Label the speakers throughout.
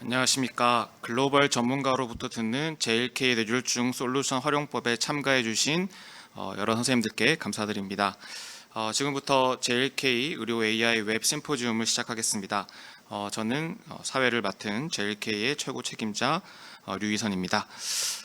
Speaker 1: 안녕하십니까. 글로벌 전문가로부터 듣는 JLK 뇌졸중 솔루션 활용법에 참가해 주신 여러 선생님들께 감사드립니다. 지금부터 JLK 의료 AI 웹 심포지움을 시작하겠습니다. 저는 사회를 맡은 JLK의 최고 책임자 류희선입니다.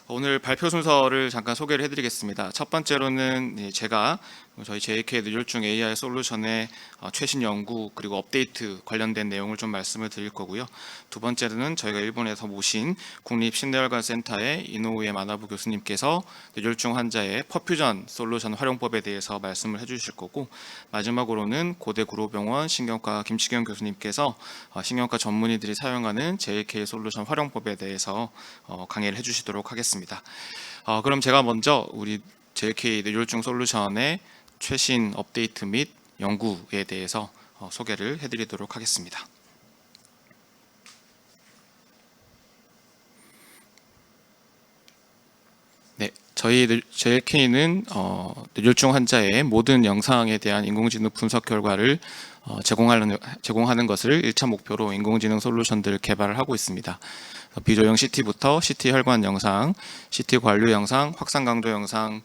Speaker 1: 오늘 발표 순서를 잠깐 소개를 해드리겠습니다. 첫 번째로는 제가 저희 JK 뇌졸중 AI 솔루션의 최신 연구 그리고 업데이트 관련된 내용을 좀 말씀을 드릴 거고요. 두 번째로는 저희가 일본에서 모신 국립심내혈관센터의 이노우에 마나부 교수님께서 뇌졸중 환자의 퍼퓨전 솔루션 활용법에 대해서 말씀을 해주실 거고, 마지막으로는 고대구로병원 신경과 김치경 교수님께서 신경과 전문의들이 사용하는 JK 솔루션 활용법에 대해서 강의를 해주시도록 하겠습니다. 그럼 제가 먼저 우리 JK 뇌졸중 솔루션의 최신 업데이트 및 연구에 대해서 소개를 해드리도록 하겠습니다. 네, 저희 JK는 뇌졸중 환자의 모든 영상에 대한 인공지능 분석 결과를 제공하는 것을 1차 목표로 인공지능 솔루션들을 개발을 하고 있습니다. 비조형 CT부터 CT 혈관 영상, CT 관류 영상, 확산 강도 영상,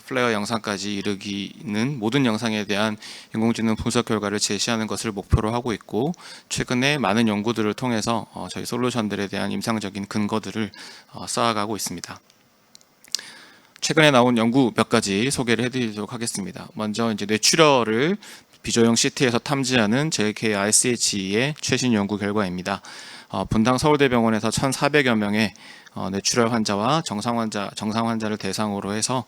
Speaker 1: 플레어 영상까지 이르기는 모든 영상에 대한 인공지능 분석 결과를 제시하는 것을 목표로 하고 있고, 최근에 많은 연구들을 통해서 저희 솔루션들에 대한 임상적인 근거들을 쌓아가고 있습니다. 최근에 나온 연구 몇 가지 소개를 해드리도록 하겠습니다. 먼저 이제 뇌출혈을 비조형 CT에서 탐지하는 JK ICHE의 최신 연구 결과입니다. 분당 서울대병원에서 1,400여 명의 뇌출혈 환자와 정상 환자를 대상으로 해서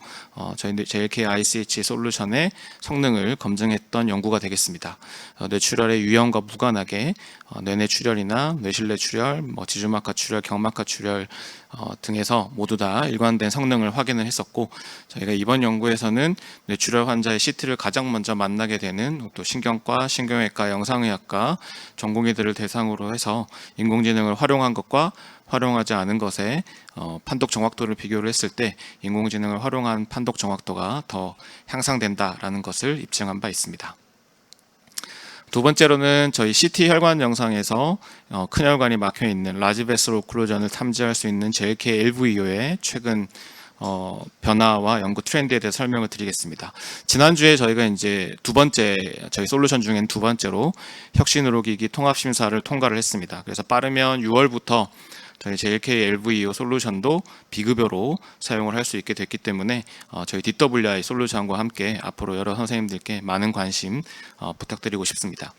Speaker 1: 저희 JK ICH 솔루션의 성능을 검증했던 연구가 되겠습니다. 뇌출혈의 유형과 무관하게 뇌내 출혈이나 뇌실내 출혈, 지주막하 출혈, 경막하 출혈 등에서 모두 다 일관된 성능을 확인을 했었고, 저희가 이번 연구에서는 뇌출혈 환자의 CT를 가장 먼저 만나게 되는 또 신경과 신경외과, 영상의학과 전공의들을 대상으로 해서 인공지능을 활용한 것과 활용하지 않은 것의 판독 정확도를 비교를 했을 때 인공지능을 활용한 판독 정확도가 더 향상된다라는 것을 입증한 바 있습니다. 두 번째로는 저희 CT 혈관 영상에서 큰 혈관이 막혀 있는 라지 베슬 오클루전을 탐지할 수 있는 JK LVO의 최근 변화와 연구 트렌드에 대해 설명을 드리겠습니다. 지난주에 저희가 이제 저희 솔루션 중엔 두 번째로 혁신의료기기 통합심사를 통과를 했습니다. 그래서 빠르면 6월부터 저희 JK LVO 솔루션도 비급여로 사용을 할 수 있게 됐기 때문에 저희 DWI 솔루션과 함께 앞으로 여러 선생님들께 많은 관심 부탁드리고 싶습니다.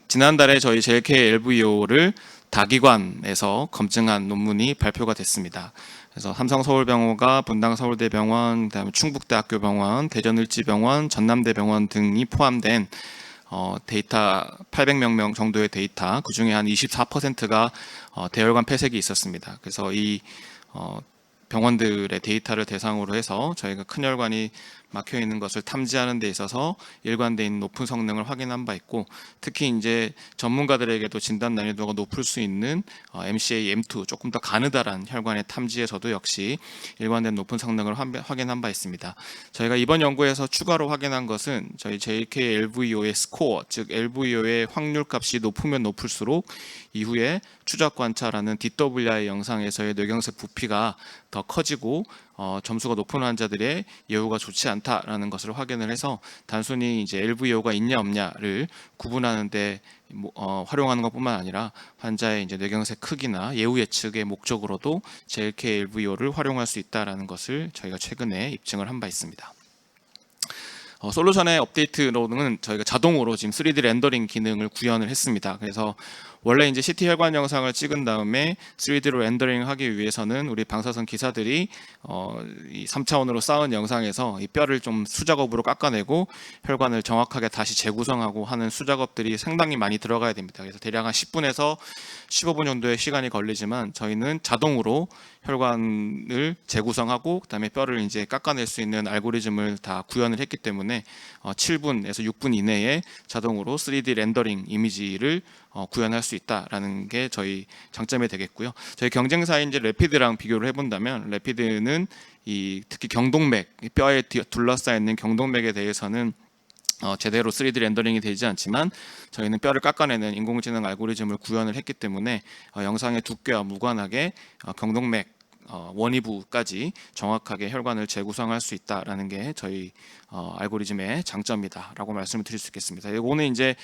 Speaker 1: 지난달에 저희 JK LVO를 다기관에서 검증한 논문이 발표가 됐습니다. 그래서 삼성서울병원과 분당서울대병원, 그다음에 충북대학교병원, 대전을지병원, 전남대병원 등이 포함된 데이터 800명 정도의 데이터, 그 중에 한 24%가 대혈관 폐색이 있었습니다. 그래서 이 병원들의 데이터를 대상으로 해서 저희가 큰 혈관이 막혀 있는 것을 탐지하는 데 있어서 일관된 높은 성능을 확인한 바 있고, 특히 이제 전문가들에게도 진단 난이도가 높을 수 있는 MCA M2 조금 더 가느다란 혈관의 탐지에서도 역시 일관된 높은 성능을 확인한 바 있습니다. 저희가 이번 연구에서 추가로 확인한 것은 저희 JK LVO의 스코어, 즉 LVO의 확률 값이 높으면 높을수록 이후에 추적 관찰하는 DWI 영상에서의 뇌경색 부피가 더 커지고 점수가 높은 환자들의 예후가 좋지 않다라는 것을 확인을 해서 단순히 이제 LVO가 있냐 없냐를 구분하는데 활용하는 것뿐만 아니라 환자의 이제 뇌경색 크기나 예후 예측의 목적으로도 JK LVO를 활용할 수 있다라는 것을 저희가 최근에 입증을 한 바 있습니다. 솔루션의 업데이트로는 저희가 자동으로 지금 3D 렌더링 기능을 구현을 했습니다. 그래서 원래 이제 CT 혈관 영상을 찍은 다음에 3D로 렌더링 하기 위해서는 우리 방사선 기사들이 이 3차원으로 쌓은 영상에서 이 뼈를 좀 수작업으로 깎아내고 혈관을 정확하게 다시 재구성하고 하는 수작업들이 상당히 많이 들어가야 됩니다. 그래서 대략 한 10분에서 15분 정도의 시간이 걸리지만 저희는 자동으로 혈관을 재구성하고 그다음에 뼈를 이제 깎아낼 수 있는 알고리즘을 다 구현을 했기 때문에 7분에서 6분 이내에 자동으로 3D 렌더링 이미지를 구현할 수 있다라는 게 저희 장점이 되겠고요. 저희 경쟁사인 이제 래피드랑 비교를 해본다면 래피드는 특히 경동맥, 뼈에 둘러싸여 있는 경동맥에 대해서는 제대로 3D 렌더링이 되지 않지만 저희는 뼈를 깎아내는 인공지능 알고리즘을 구현을 했기 때문에 영상의 두께와 무관하게 경동맥 원위부까지 정확하게 혈관을 재구성할 수 있다라는 게 저희 알고리즘의 장점이다라고 말씀을 드릴 수 있겠습니다. 이거는 이제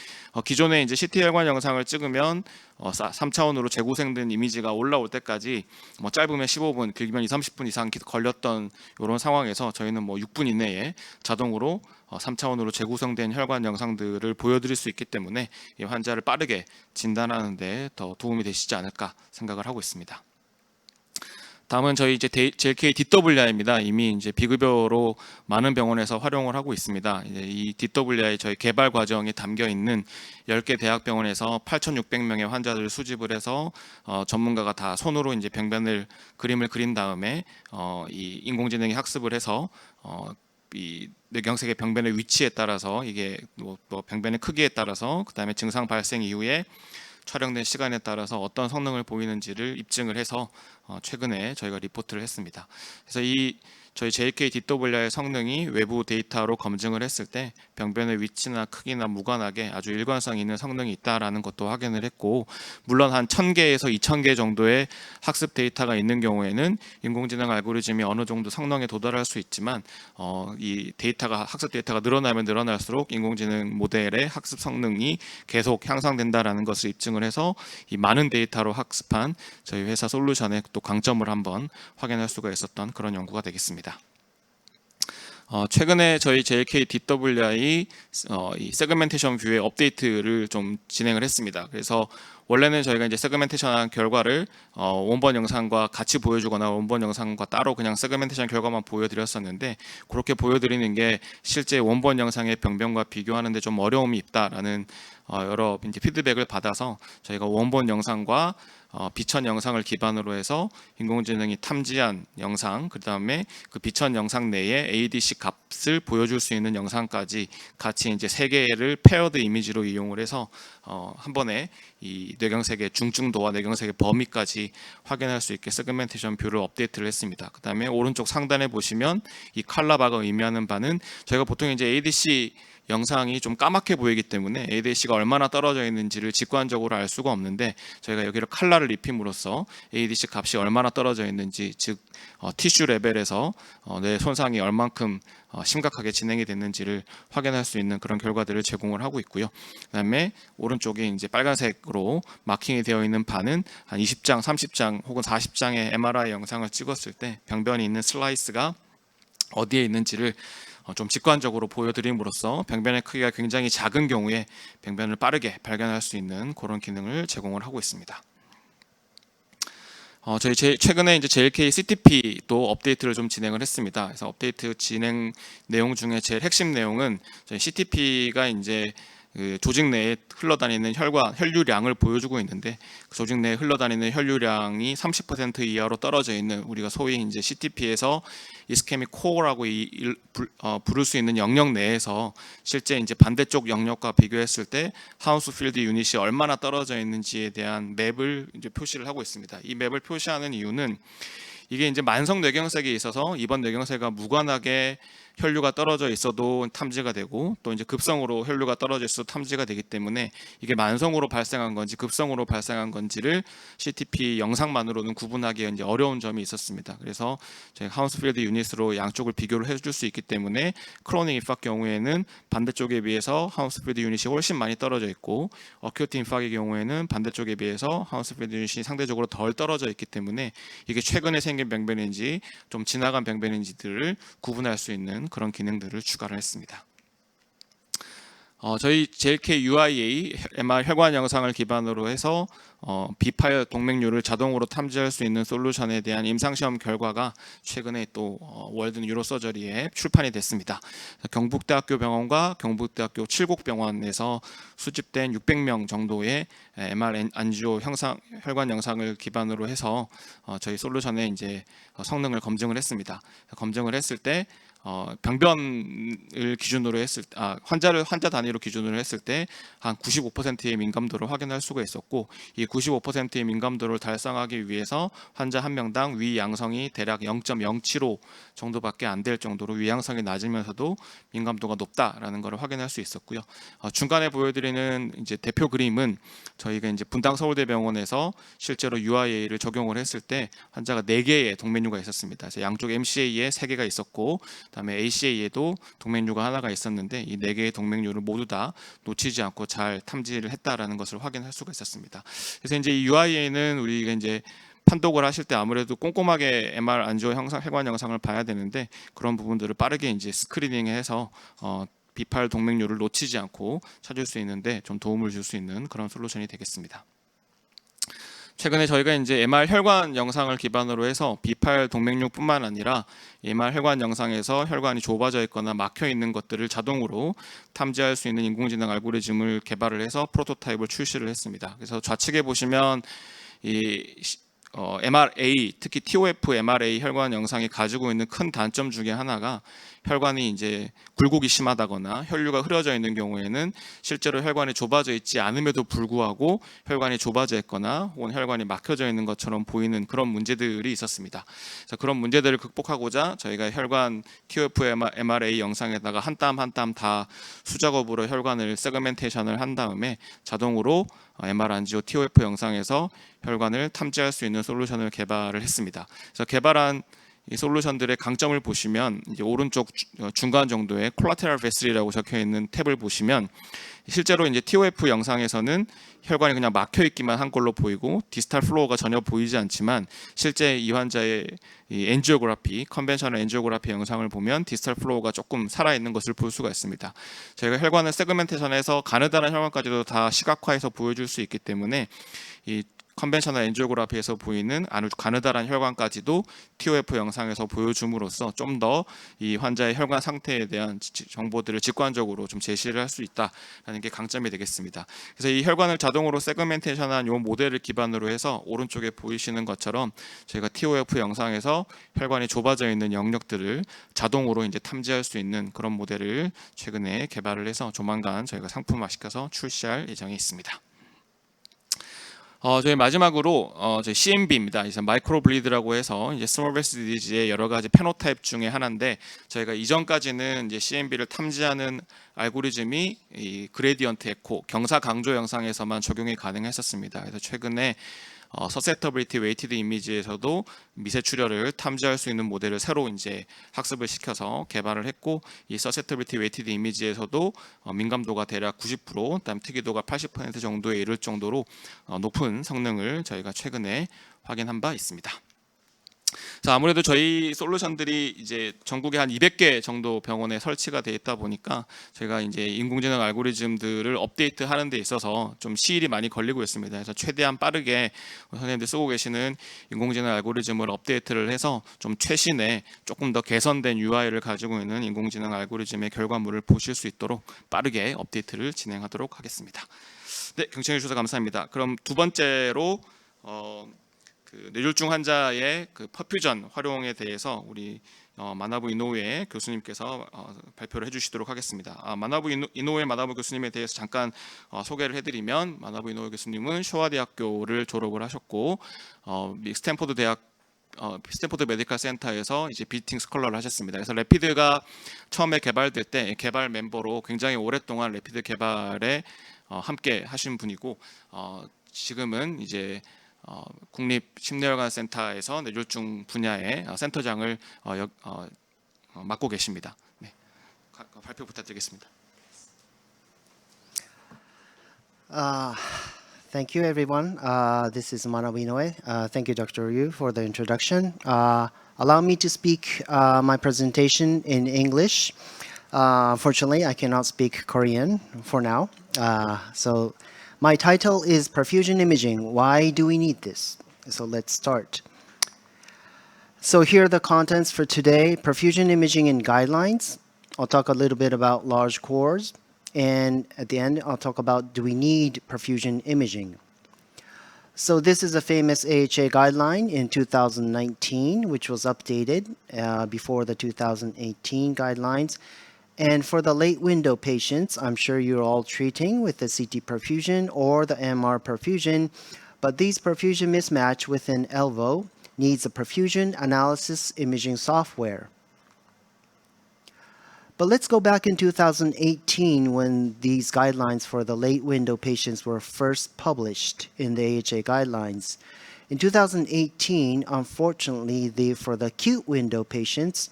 Speaker 1: 기존에 이제 CT 혈관 영상을 찍으면 3차원으로 재구성된 이미지가 올라올 때까지 뭐 짧으면 15분, 길면 30분 이상 걸렸던 이런 상황에서 저희는 뭐 6분 이내에 자동으로 3차원으로 재구성된 혈관 영상들을 보여드릴 수 있기 때문에 이 환자를 빠르게 진단하는 데 더 도움이 되시지 않을까 생각을 하고 있습니다. 다음은 저희 이제 JLK DWI입니다. 이미 이제 비급여로 많은 병원에서 활용을 하고 있습니다. 이제 이 DWI 저희 개발 과정에 담겨 있는 10개 대학병원에서 8,600명의 환자들을 수집을 해서 전문가가 다 손으로 이제 병변을 그림을 그린 다음에 이 인공지능이 학습을 해서 이 뇌경색의 병변의 위치에 따라서 이게 뭐 병변의 크기에 따라서 그다음에 증상 발생 이후에 촬영된 시간에 따라서 어떤 성능을 보이는지를 입증을 해서 최근에 저희가 리포트를 했습니다. 그래서 이 저희 JK DWI의 성능이 외부 데이터로 검증을 했을 때 병변의 위치나 크기나 무관하게 아주 일관성 있는 성능이 있다라는 것도 확인을 했고, 물론 한 1000개에서 2000개 정도의 학습 데이터가 있는 경우에는 인공지능 알고리즘이 어느 정도 성능에 도달할 수 있지만 이 학습 데이터가 늘어나면 늘어날수록 인공지능 모델의 학습 성능이 계속 향상된다라는 것을 입증을 해서 이 많은 데이터로 학습한 저희 회사 솔루션의 또 강점을 한번 확인할 수가 있었던 그런 연구가 되겠습니다. 최근에 저희 JLK DWI 이 세그멘테이션 뷰의 업데이트를 좀 진행을 했습니다. 그래서 원래는 저희가 이제 세그멘테이션한 결과를 원본 영상과 같이 보여주거나 원본 영상과 따로 그냥 세그멘테이션 결과만 보여드렸었는데, 그렇게 보여드리는 게 실제 원본 영상의 병변과 비교하는데 좀 어려움이 있다라는 여러 이제 피드백을 받아서 저희가 원본 영상과 비천 영상을 기반으로 해서 인공지능이 탐지한 영상, 그 다음에 그 비천 영상 내에 ADC 값을 보여줄 수 있는 영상까지 같이 이제 3개를 페어드 이미지로 이용을 해서 한 번에 이 뇌경색의 중증도와 뇌경색의 범위까지 확인할 수 있게 세그멘테이션 뷰를 업데이트를 했습니다. 그 다음에 오른쪽 상단에 보시면 이 칼라바가 의미하는 바는 저희가 보통 이제 ADC 영상이 좀 까맣게 보이기 때문에 ADC가 얼마나 떨어져 있는지를 직관적으로 알 수가 없는데, 저희가 여기를 칼라를 입힘으로써 ADC 값이 얼마나 떨어져 있는지, 즉 티슈 레벨에서 뇌 손상이 얼만큼 심각하게 진행이 됐는지를 확인할 수 있는 그런 결과들을 제공을 하고 있고요. 그다음에 오른쪽에 이제 빨간색으로 마킹이 되어 있는 바는 한 20장, 30장 혹은 40장의 MRI 영상을 찍었을 때 병변이 있는 슬라이스가 어디에 있는지를 좀 직관적으로 보여드림으로써 병변의 크기가 굉장히 작은 경우에 병변을 빠르게 발견할 수 있는 그런 기능을 제공을 하고 있습니다. 저희 최근에 이제 JLK CTP도 업데이트를 좀 진행을 했습니다. 그래서 업데이트 진행 내용 중에 제일 핵심 내용은 저희 CTP가 이제 그 조직 내에 흘러다니는 혈류량을 보여주고 있는데, 그 조직 내에 흘러다니는 혈류량이 30% 이하로 떨어져 있는, 우리가 소위 이제 CTP에서 이스케믹 코어라고 부를 수 있는 영역 내에서 실제 이제 반대쪽 영역과 비교했을 때 하우스필드 유닛이 얼마나 떨어져 있는지에 대한 맵을 이제 표시를 하고 있습니다. 이 맵을 표시하는 이유는 이게 이제 만성 뇌경색에 있어서 이번 뇌경색과 무관하게 혈류가 떨어져 있어도 탐지가 되고, 또 이제 급성으로 혈류가 떨어져 있어도 탐지가 되기 때문에 이게 만성으로 발생한 건지 급성으로 발생한 건지를 CTP 영상만으로는 구분하기 이제 어려운 점이 있었습니다. 그래서 저희 하우스필드 유닛으로 양쪽을 비교를 해줄 수 있기 때문에 크로닉 인팍 경우에는 반대쪽에 비해서 하우스필드 유닛이 훨씬 많이 떨어져 있고, 어큐트 인팍의 경우에는 반대쪽에 비해서 하우스필드 유닛이 상대적으로 덜 떨어져 있기 때문에 이게 최근에 생긴 병변인지 좀 지나간 병변인지들을 구분할 수 있는 그런 기능들을 추가를 했습니다. 저희 JLK UIA MR 혈관 영상을 기반으로 해서 비파열 동맥류를 자동으로 탐지할 수 있는 솔루션에 대한 임상시험 결과가 최근에 또 월드 뉴로서저리에 출판이 됐습니다. 경북대학교 병원과 경북대학교 칠곡병원에서 수집된 600명 정도의 MR 안지오 혈관 영상을 기반으로 해서 저희 솔루션의 이제 성능을 검증을 했습니다. 검증을 했을 때 병변을 기준으로 환자 단위로 기준으로 했을 때 한 95%의 민감도를 확인할 수가 있었고, 이 95%의 민감도를 달성하기 위해서 환자 한 명당 위 양성이 대략 0.075 정도밖에 안 될 정도로 위 양성이 낮으면서도 민감도가 높다라는 것을 확인할 수 있었고요. 중간에 보여드리는 이제 대표 그림은 저희가 이제 분당 서울대병원에서 실제로 UIA를 적용을 했을 때 환자가 4개의 동맥류가 있었습니다. 그래서 양쪽 MCA에 3개가 있었고, 그다음에 ACA에도 동맥류가 하나가 있었는데 이 4개의 동맥류를 모두 다 놓치지 않고 잘 탐지를 했다라는 것을 확인할 수가 있었습니다. 그래서 이제 이 UIA는 우리가 이제 판독을 하실 때 아무래도 꼼꼼하게 MR 안지오 혈관 영상을 봐야 되는데, 그런 부분들을 빠르게 이제 스크리닝해서 비팔 동맥류를 놓치지 않고 찾을 수 있는데 좀 도움을 줄 수 있는 그런 솔루션이 되겠습니다. 최근에 저희가 이제 MR 혈관 영상을 기반으로 해서 비팔 동맥류뿐만 아니라 MR 혈관 영상에서 혈관이 좁아져 있거나 막혀 있는 것들을 자동으로 탐지할 수 있는 인공지능 알고리즘을 개발을 해서 프로토타입을 출시를 했습니다. 그래서 좌측에 보시면 이 MRA, 특히 TOF MRA 혈관 영상이 가지고 있는 큰 단점 중에 하나가 혈관이 이제 굴곡이 심하다거나 혈류가 흐려져 있는 경우에는 실제로 혈관이 좁아져 있지 않음에도 불구하고 혈관이 좁아져 있거나 혹은 혈관이 막혀져 있는 것처럼 보이는 그런 문제들이 있었습니다. 그래서 그런 문제들을 극복하고자 저희가 혈관 TOF MRA 영상에다가 한 땀 한 땀 다 수작업으로 혈관을 세그멘테이션을 한 다음에 자동으로 MR 안지오 TOF 영상에서 혈관을 탐지할 수 있는 솔루션을 개발을 했습니다. 그래서 개발한 이 솔루션들의 강점을 보시면 이제 오른쪽 중간 정도에 콜라테럴 베슬이라고 적혀 있는 탭을 보시면 실제로 이제 TOF 영상에서는 혈관이 그냥 막혀 있기만 한 걸로 보이고 디스탈 플로어가 전혀 보이지 않지만, 실제 이 환자의 이 엔지오그래피, 컨벤셔널 엔지오그래피 영상을 보면 디스탈 플로어가 조금 살아 있는 것을 볼 수가 있습니다. 저희가 혈관을 세그멘테이션해서 가느다란 혈관까지도 다 시각화해서 보여줄 수 있기 때문에 이 컨벤셔널 엔지오그래피에서 보이는 아주 가느다란 혈관까지도 TOF 영상에서 보여줌으로써 좀 더 이 환자의 혈관 상태에 대한 정보들을 직관적으로 좀 제시를 할 수 있다라는 게 강점이 되겠습니다. 그래서 이 혈관을 자동으로 세그멘테이션한 이 모델을 기반으로 해서 오른쪽에 보이시는 것처럼 저희가 TOF 영상에서 혈관이 좁아져 있는 영역들을 자동으로 이제 탐지할 수 있는 그런 모델을 최근에 개발을 해서 조만간 저희가 상품화시켜서 출시할 예정이 있습니다. 저희 마지막으로 저희 CMB입니다. 이제 마이크로 블리드라고 해서 이제 스몰 브레스트 디지의 여러 가지 페노타입 중에 하나인데, 저희가 이전까지는 이제 CMB를 탐지하는 알고리즘이 이 그레디언트 에코 경사 강조 영상에서만 적용이 가능했었습니다. 그래서 최근에 서세터빌리티 웨이티드 이미지에서도 미세출혈을 탐지할 수 있는 모델을 새로 이제 학습을 시켜서 개발을 했고, 이 서세터빌리티 웨이티드 이미지에서도 민감도가 대략 90%, 그다음 특이도가 80% 정도에 이를 정도로 높은 성능을 저희가 최근에 확인한 바 있습니다. 자, 아무래도 저희 솔루션들이 이제 전국에 한 200개 정도 병원에 설치가 돼 있다 보니까 저희가 이제 인공지능 알고리즘들을 업데이트하는 데 있어서 좀 시일이 많이 걸리고 있습니다. 그래서 최대한 빠르게 선생님들 쓰고 계시는 인공지능 알고리즘을 업데이트를 해서 좀 최신의 조금 더 개선된 UI를 가지고 있는 인공지능 알고리즘의 결과물을 보실 수 있도록 빠르게 업데이트를 진행하도록 하겠습니다. 네, 경청해 주셔서 감사합니다. 그럼 두 번째로 그 뇌졸중 환자의 그 퍼퓨전 활용에 대해서 우리 마나부 이노우에 교수님께서 발표를 해주시도록 하겠습니다. 마나부 이노우에 마나부 교수님에 대해서 잠깐 소개를 해드리면, 마나부 이노우에 교수님은 쇼와 대학교를 졸업을 하셨고 스탠포드 메디컬 센터에서 이제 비지팅 스컬러를 하셨습니다. 그래서 레피드가 처음에 개발될 때 개발 멤버로 굉장히 오랫동안 레피드 개발에 함께 하신 분이고, 지금은 이제 국립심뇌혈관센터에서 뇌졸중 분야의 센터장을 맡고 계십니다. 네, 발표 부탁드리겠습니다.
Speaker 2: Thank you, everyone. This is Manabu Inoue. Thank you, Dr. Ryu, for the introduction. Allow me to speak my presentation in English. Fortunately, I cannot speak Korean for now. So my title is Perfusion Imaging. Why do we need this? So let's start. So here are the contents for today. Perfusion imaging and guidelines. I'll talk a little bit about large cores. And at the end, I'll talk about, do we need perfusion imaging? So this is a famous AHA guideline in 2019, which was updated before the 2018 guidelines. And for the late window patients, I'm sure you're all treating with the CT perfusion or the MR perfusion, but these perfusion mismatch within ELVO needs a perfusion analysis imaging software. But let's go back in 2018 when these guidelines for the late window patients were first published in the AHA guidelines. In 2018, unfortunately, for the acute window patients,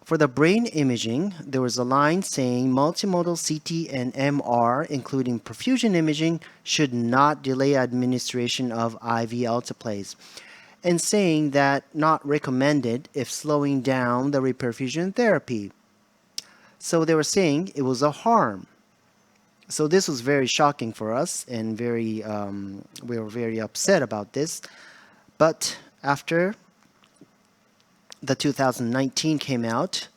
Speaker 2: for the brain imaging, there was a line saying multimodal CT and MR, including perfusion imaging, should not delay administration of IV alteplase, and saying that not recommended if slowing down the reperfusion therapy. So they were saying it was a harm. So this was very shocking for us, and we were very upset about this. But after the 2019 came out,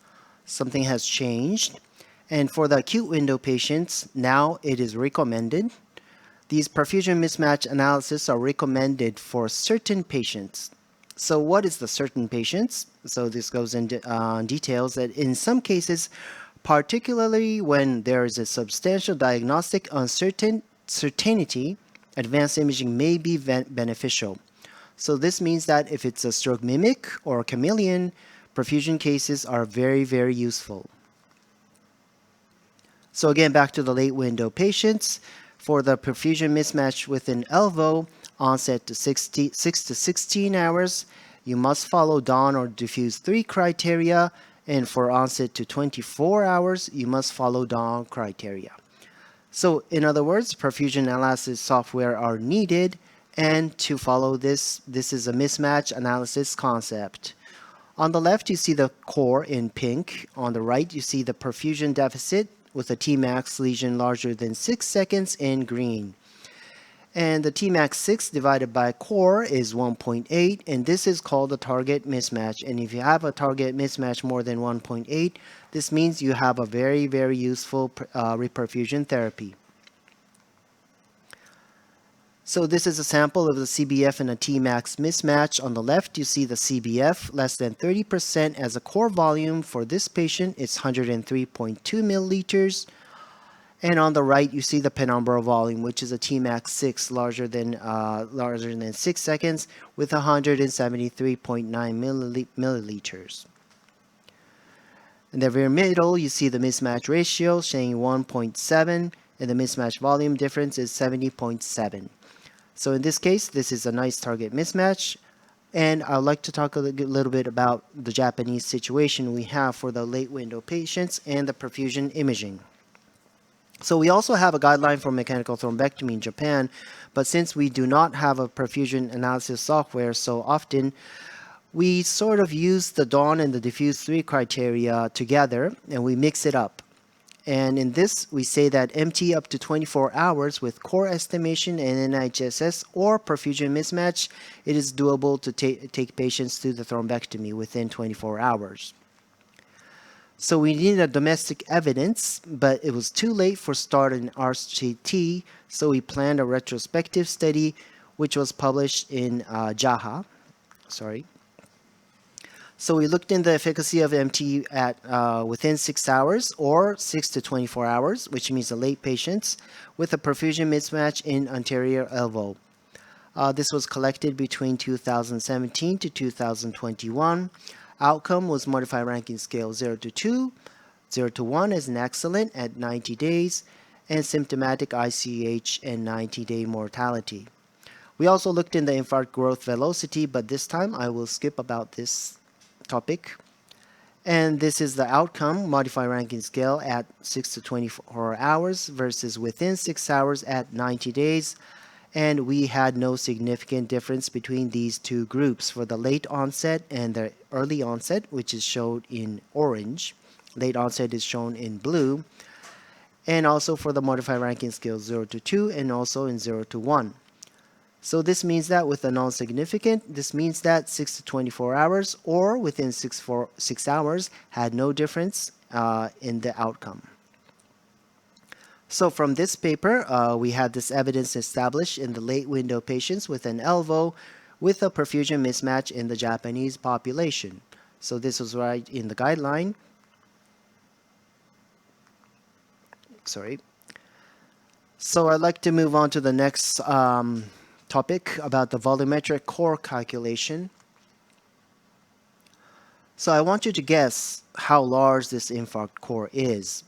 Speaker 2: something has changed. And for the acute window patients, now it is recommended. These perfusion mismatch analysis are recommended for certain patients. So what is the certain patients? So this goes into details that in some cases, particularly when there is a substantial diagnostic uncertainty, advanced imaging may be beneficial. So this means that if it's a stroke mimic or a chameleon, perfusion cases are very, very useful. So again, back to the late window patients. For the perfusion mismatch within ELVO, onset to 6 to 16 hours, you must follow Dawn or Diffuse 3 criteria, and for onset to 24 hours, you must follow Dawn criteria. So in other words, perfusion analysis software are needed, and to follow this is a mismatch analysis concept. On the left, you see the core in pink. On the right, you see the perfusion deficit with a Tmax lesion larger than 6 seconds in green. And the Tmax 6 divided by core is 1.8, and this is called the target mismatch. And if you have a target mismatch more than 1.8, this means you have a very, very useful reperfusion therapy. So this is a sample of the CBF and a Tmax mismatch. On the left, you see the CBF less than 30% as a core volume. For this patient, it's 103.2 milliliters. And on the right, you see the penumbral volume, which is a Tmax 6 larger than 6 seconds with 173.9 milliliters. In the very middle, you see the mismatch ratio saying 1.7, and the mismatch volume difference is 70.7. So in this case, this is a nice target mismatch. And I'd like to talk a little bit about the Japanese situation we have for the late window patients and the perfusion imaging. So we also have a guideline for mechanical thrombectomy in Japan, but since we do not have a perfusion analysis software so often, we sort of use the Dawn and the Diffuse 3 criteria together, and we mix it up. And in this, we say that MT up to 24 hours with core estimation and NIHSS or perfusion mismatch, it is doable to take patients to the thrombectomy within 24 hours. So we needed a domestic evidence, but it was too late for START and RCT, so we planned a retrospective study, which was published in JAHA. So we looked in the efficacy of MT at within 6 hours or 6 to 24 hours, which means the late patients, with a perfusion mismatch in anterior elbow. This was collected between 2017 to 2021. Outcome was modified Rankin Scale 0 to 2. 0 to 1 is an excellent at 90 days, and symptomatic ICH and 90-day mortality. We also looked in the infarct growth velocity, but this time I will skip about this topic. And this is the outcome, modified Rankin Scale at 6 to 24 hours versus within 6 hours at 90 days. And we had no significant difference between these two groups for the late onset and the early onset, which is shown in orange. Late onset is shown in blue. And also for the modified Rankin Scale 0 to 2 and also in 0 to 1. So this means that with a non-significant, this means that 6 to 24 hours or within 6 hours had no difference in the outcome. So from this paper, we had this evidence established in the late window patients with an ELVO with a perfusion mismatch in the Japanese population. So this was right in the guideline. Sorry. So I'd like to move on to the next topic about the volumetric core calculation. So I want you to guess how large this infarct core is.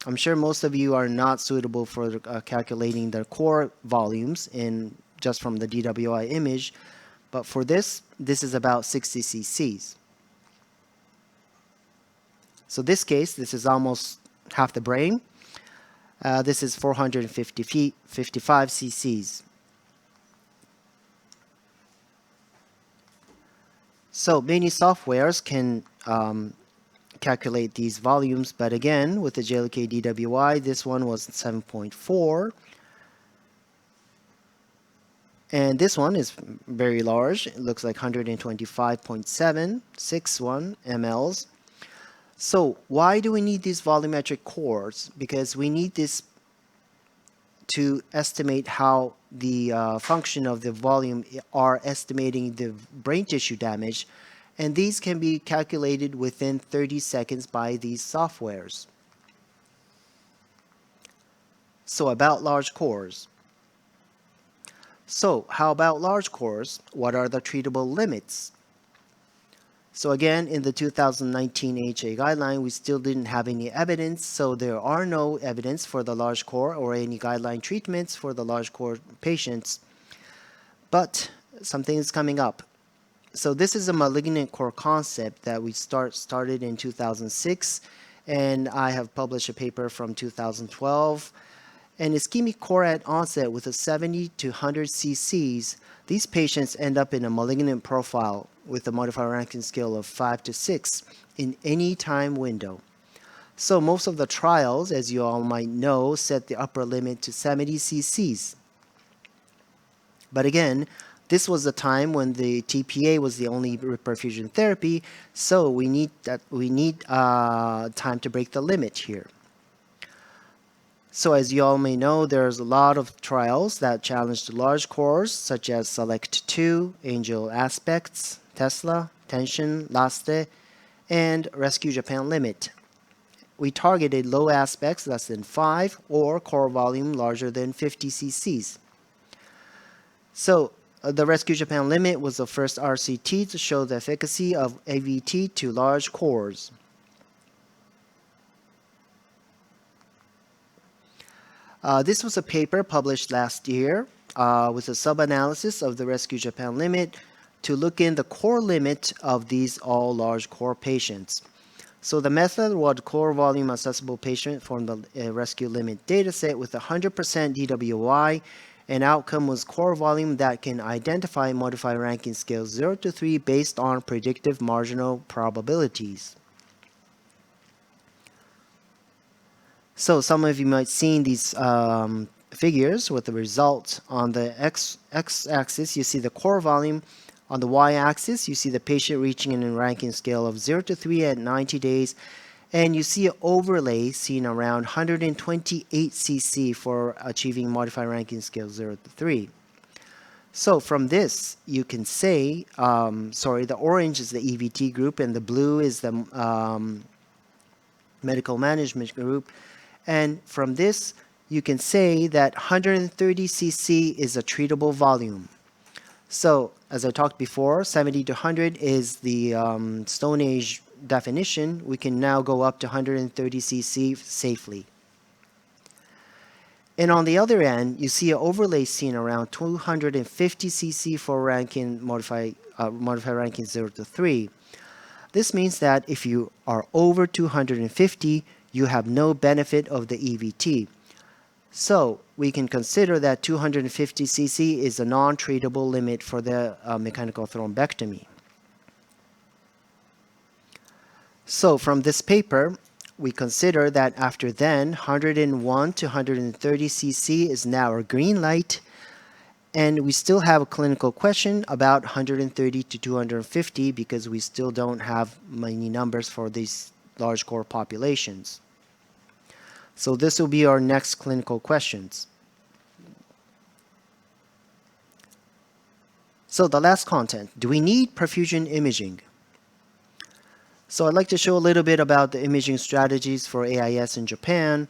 Speaker 2: I'm sure most of you are not suitable for calculating the core volumes in just from the DWI image, but for this is about 60 cc's. So this case, this is almost half the brain. This is 455 cc's. So many softwares can calculate these volumes, but again, with the JLK DWI, this one was 7.4. And this one is very large. It looks like 125.761 mLs. So why do we need these volumetric cores? Because we need this to estimate how the function of the volume are estimating the brain tissue damage, and these can be calculated within 30 seconds by these softwares. So about large cores. So how about large cores? What are the treatable limits? So again, in the 2019 AHA guideline, we still didn't have any evidence, so there are no evidence for the large core or any guideline treatments for the large core patients. But something is coming up. So this is a malignant core concept that we started in 2006, and I have published a paper from 2012. An ischemic core at onset with a 70 to 100 cc's, these patients end up in a malignant profile with a modified Rankin scale of 5 to 6 in any time window. So most of the trials, as you all might know, set the upper limit to 70 cc's. But again, this was the time when the TPA was the only perfusion therapy, so we need time to break the limit here. So as you all may know, there's a lot of trials that challenged large cores, such as SELECT-2, Angel Aspects, Tesla, Tension, LASTE, and Rescue Japan Limit. We targeted low aspects less than 5 or core volume larger than 50 cc's. So the Rescue Japan Limit was the first RCT to show the efficacy of AVT to large cores. This was a paper published last year with a sub-analysis of the Rescue Japan Limit to look in the core limit of these all large core patients. So the method was core volume accessible patient from the Rescue Limit dataset with 100% DWI, and outcome was core volume that can identify modified Rankin scale 0 to 3 based on predictive marginal probabilities. So some of you might have seen these figures with the results. On the x-axis, you see the core volume. On the y-axis, you see the patient reaching a Rankin scale of 0 to 3 at 90 days. And you see an overlay seen around 128 cc for achieving modified Rankin scale 0 to 3. So from this, you can say, the orange is the EVT group and the blue is the medical management group. And from this, you can say that 130 cc is a treatable volume. So as I talked before, 70 to 100 is the Stone Age definition. We can now go up to 130 cc safely. And on the other end, you see an overlay seen around 250 cc for Rankin modified Rankin 0 to 3. This means that if you are over 250, you have no benefit of the EVT. So we can consider that 250 cc is a non-treatable limit for the mechanical thrombectomy. So from this paper, we consider that after then, 101 to 130 cc is now a green light, and we still have a clinical question about 130 to 250 because we still don't have many numbers for these large core populations. So this will be our next clinical questions. So the last content, do we need perfusion imaging? So I'd like to show a little bit about the imaging strategies for AIS in Japan.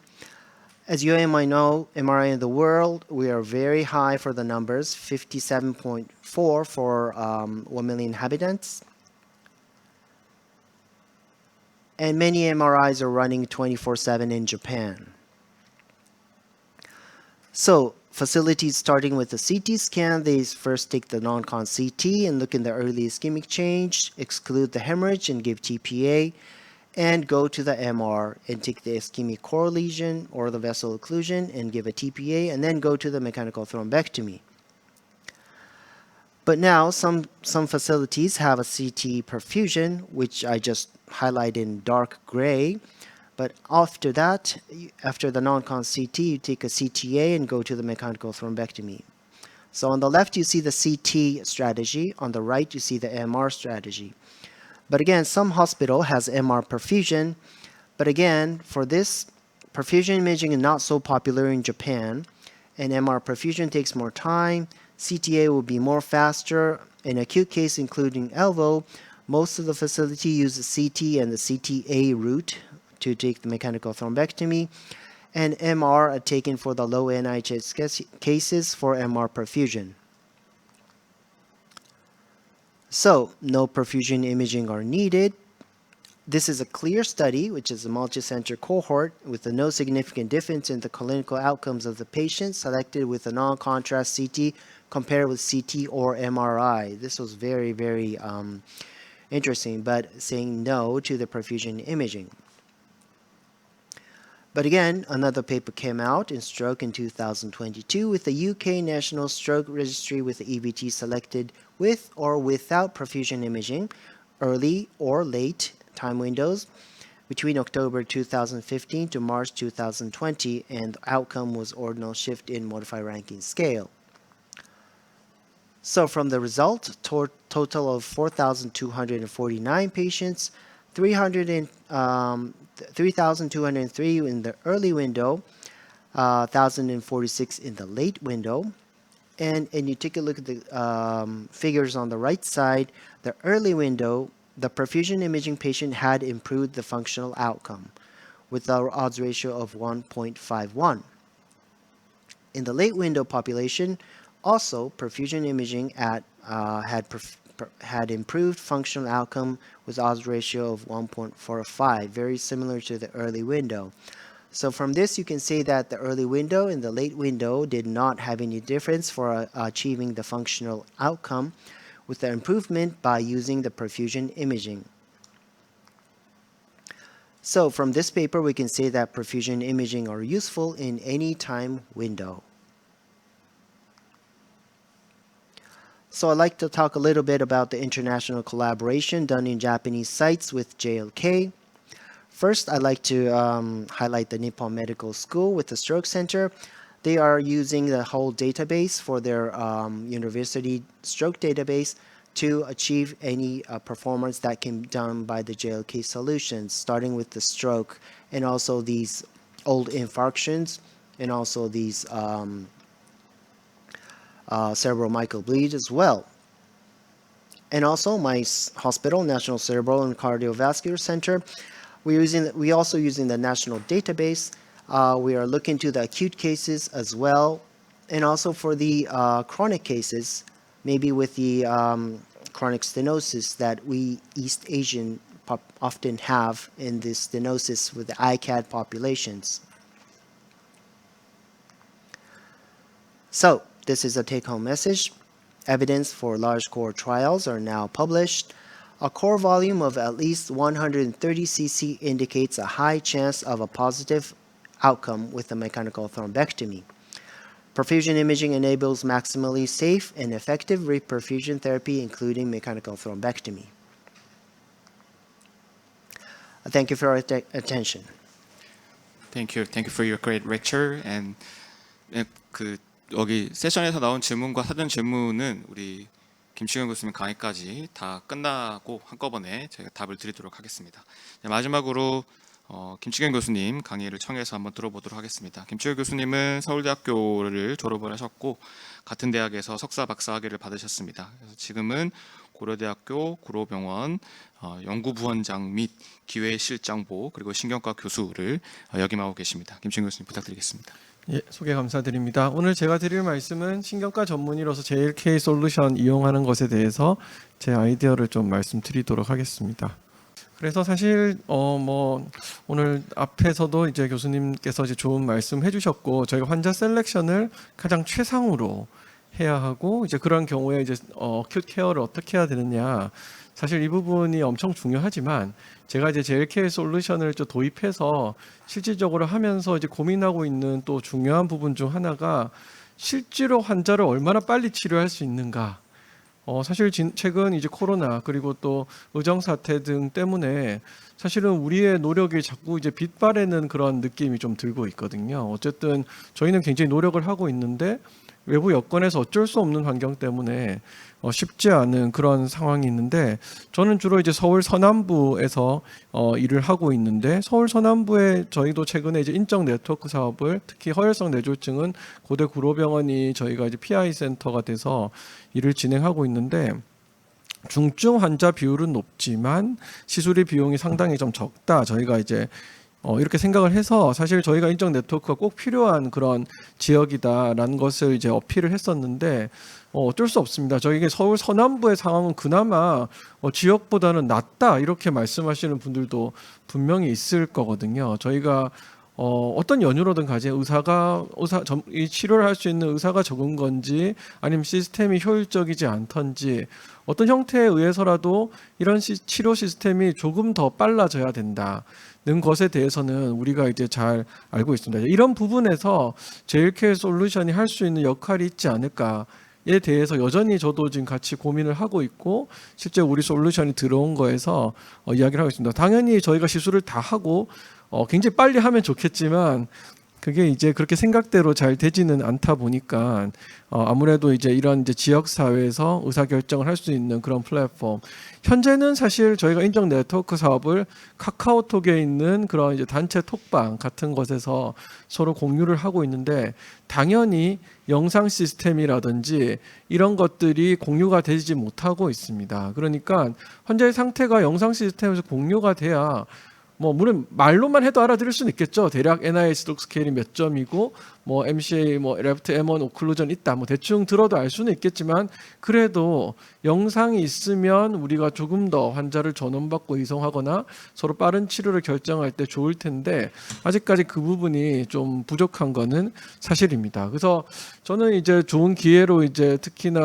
Speaker 2: As you might know, MRI in the world, we are very high for the numbers, 57.4 for 1 million inhabitants. And many MRIs are running 24/7 in Japan. So facilities starting with the CT scan, they first take the non-con CT and look in the early ischemic change, exclude the hemorrhage and give TPA, and go to the MR and take the ischemic core lesion or the vessel occlusion and give a TPA, and then go to the mechanical thrombectomy. But now some facilities have a CT perfusion, which I just highlight in dark gray. But after that, after the non-con CT, you take a CTA and go to the mechanical thrombectomy. So on the left, you see the CT strategy. On the right, you see the MR strategy. But again, some hospital has MR perfusion. But again, for this, perfusion imaging is not so popular in Japan. And MR perfusion takes more time. CTA will be more faster. In acute case, including elbow, most of the facility use the CT and the CTA route to take the mechanical thrombectomy, and MR are taken for the low NIH cases for MR perfusion. So, no perfusion imaging are needed. This is a clear study, which is a multi-center cohort with no significant difference in the clinical outcomes of the patients selected with a non-contrast CT compared with CT or MRI. This was very, very interesting, but saying no to the perfusion imaging. But again, another paper came out in stroke in 2022 with the UK National Stroke Registry with the EVT selected with or without perfusion imaging, early or late time windows between October 2015 to March 2020, and the outcome was ordinal shift in modified Rankin scale. So from the result, total of 4,249 patients, 3,203 in the early window, 1,046 in the late window. And you take a look at the figures on the right side, the early window, the perfusion imaging patient had improved the functional outcome with the odds ratio of 1.51. In the late window population, also perfusion imaging had improved functional outcome with odds ratio of 1.45, very similar to the early window. So from this, you can say that the early window and the late window did not have any difference for achieving the functional outcome with the improvement by using the perfusion imaging. So from this paper, we can say that perfusion imaging are useful in any time window. So I'd like to talk a little bit about the international collaboration done in Japanese sites with JLK. First, I'd like to highlight the Nippon Medical School with the Stroke Center. They are using the whole database for their university stroke database to achieve any performance that can be done by the JLK solutions, starting with the stroke and also these old infarctions and also these cerebral microbleed as well. And also my hospital, National Cerebral and Cardiovascular Center, we also using the national database. We are looking to the acute cases as well, and also for the chronic cases, maybe with the chronic stenosis that we East Asian often have in this stenosis with the ICAD populations. So this is a take-home message. Evidence for large core trials are now published. A core volume of at least 130 cc indicates a high chance of a positive outcome with a mechanical thrombectomy. Perfusion imaging enables maximally safe and effective reperfusion therapy, including mechanical thrombectomy. Thank you for your attention.
Speaker 1: Thank you for your great lecture. And 여기 세션에서 나온 질문과 사전 질문은 우리 김치경 교수님 강의까지 다 끝나고 한꺼번에 제가 답을 드리도록 하겠습니다. 마지막으로 김치경 교수님 강의를 청해서 한번 들어보도록 하겠습니다. 김치경 교수님은 서울대학교를 졸업을 하셨고 같은 대학에서 석사 박사 학위를 받으셨습니다. 그래서 지금은 고려대학교 구로병원 연구부원장 및 기회실장보 그리고 신경과 교수를 역임하고 계십니다. 김치경 교수님 부탁드리겠습니다.
Speaker 3: 예, 소개 감사드립니다. 오늘 제가 드릴 말씀은 신경과 전문의로서 JLK 솔루션 이용하는 것에 대해서 제 아이디어를 좀 말씀드리도록 하겠습니다. 그래서 사실 오늘 앞에서도 이제 교수님께서 이제 좋은 말씀 해주셨고 저희가 환자 셀렉션을 가장 최상으로 해야 하고 이제 그런 경우에 이제 어큐트 케어를 어떻게 해야 되느냐 사실 이 부분이 엄청 중요하지만 제가 이제 JLK 솔루션을 좀 도입해서 실질적으로 하면서 이제 고민하고 있는 또 중요한 부분 중 하나가 실제로 환자를 얼마나 빨리 치료할 수 있는가. 사실 최근 이제 코로나 그리고 또 의정 사태 등 때문에 사실은 우리의 노력이 자꾸 이제 빛바래는 그런 느낌이 좀 들고 있거든요. 어쨌든 저희는 굉장히 노력을 하고 있는데 외부 여건에서 어쩔 수 없는 환경 때문에 쉽지 않은 그런 상황이 있는데 저는 주로 이제 서울 서남부에서 일을 하고 있는데 서울 서남부에 저희도 최근에 이제 인적 네트워크 사업을 특히 허혈성 뇌졸중은 고대 구로병원이 저희가 이제 PI 센터가 돼서 일을 진행하고 있는데 중증 환자 비율은 높지만 시술의 비용이 상당히 좀 적다. 저희가 이제 이렇게 생각을 해서 사실 저희가 인적 네트워크가 꼭 필요한 그런 지역이다라는 것을 이제 어필을 했었는데 어쩔 수 없습니다. 저희 서울 서남부의 상황은 그나마 지역보다는 낫다 이렇게 말씀하시는 분들도 분명히 있을 거거든요. 저희가 어떤 연유로든 가지 이 치료를 할 수 있는 의사가 적은 건지 아니면 시스템이 효율적이지 않던지 어떤 형태에 의해서라도 이런 치료 시스템이 조금 더 빨라져야 된다는 것에 대해서는 우리가 이제 잘 알고 있습니다. 이런 부분에서 JLK 솔루션이 할 수 있는 역할이 있지 않을까에 대해서 여전히 저도 지금 같이 고민을 하고 있고 실제 우리 솔루션이 들어온 거에서 이야기를 하고 있습니다. 당연히 저희가 시술을 다 하고 굉장히 빨리 하면 좋겠지만 그게 이제 그렇게 생각대로 잘 되지는 않다 보니까 아무래도 이제 이런 이제 지역 사회에서 의사 결정을 할 수 있는 그런 플랫폼 현재는 사실 저희가 인적 네트워크 사업을 카카오톡에 있는 그런 이제 단체 톡방 같은 것에서 서로 공유를 하고 있는데 당연히 영상 시스템이라든지 이런 것들이 공유가 되지 못하고 있습니다. 그러니까 환자의 상태가 영상 시스템에서 공유가 돼야 물론 말로만 해도 알아들을 수는 있겠죠. 대략 NIH 독 스케일이 몇 점이고 MCA 레프트 M1 오클루전 있다. 대충 들어도 알 수는 있겠지만 그래도 영상이 있으면 우리가 조금 더 환자를 전원받고 이송하거나 서로 빠른 치료를 결정할 때 좋을 텐데 아직까지 그 부분이 좀 부족한 거는 사실입니다. 그래서 저는 이제 좋은 기회로 이제 특히나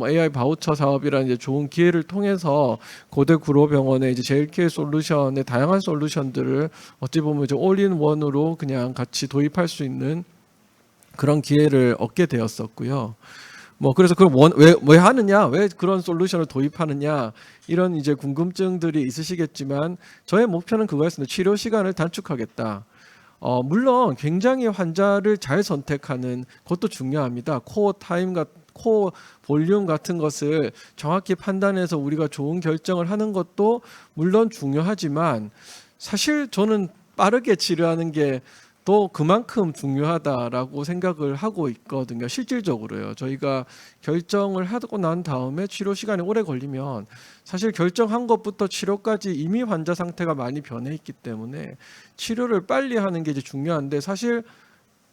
Speaker 3: AI 바우처 사업이라는 이제 좋은 기회를 통해서 고대 구로병원의 이제 JLK 솔루션의 다양한 솔루션들을 어찌 보면 이제 올인원으로 그냥 같이 도입할 수 있는 그런 기회를 얻게 되었었고요. 그래서 그걸 왜 하느냐, 왜 그런 솔루션을 도입하느냐 이런 이제 궁금증들이 있으시겠지만 저의 목표는 그거였습니다. 치료 시간을 단축하겠다. 물론 굉장히 환자를 잘 선택하는 것도 중요합니다. 코어 타임 코어 볼륨 같은 것을 정확히 판단해서 우리가 좋은 결정을 하는 것도 물론 중요하지만 사실 저는 빠르게 치료하는 게 또 그만큼 중요하다라고 생각을 하고 있거든요. 실질적으로요. 저희가 결정을 하고 난 다음에 치료 시간이 오래 걸리면 사실 결정한 것부터 치료까지 이미 환자 상태가 많이 변해 있기 때문에 치료를 빨리 하는 게 이제 중요한데 사실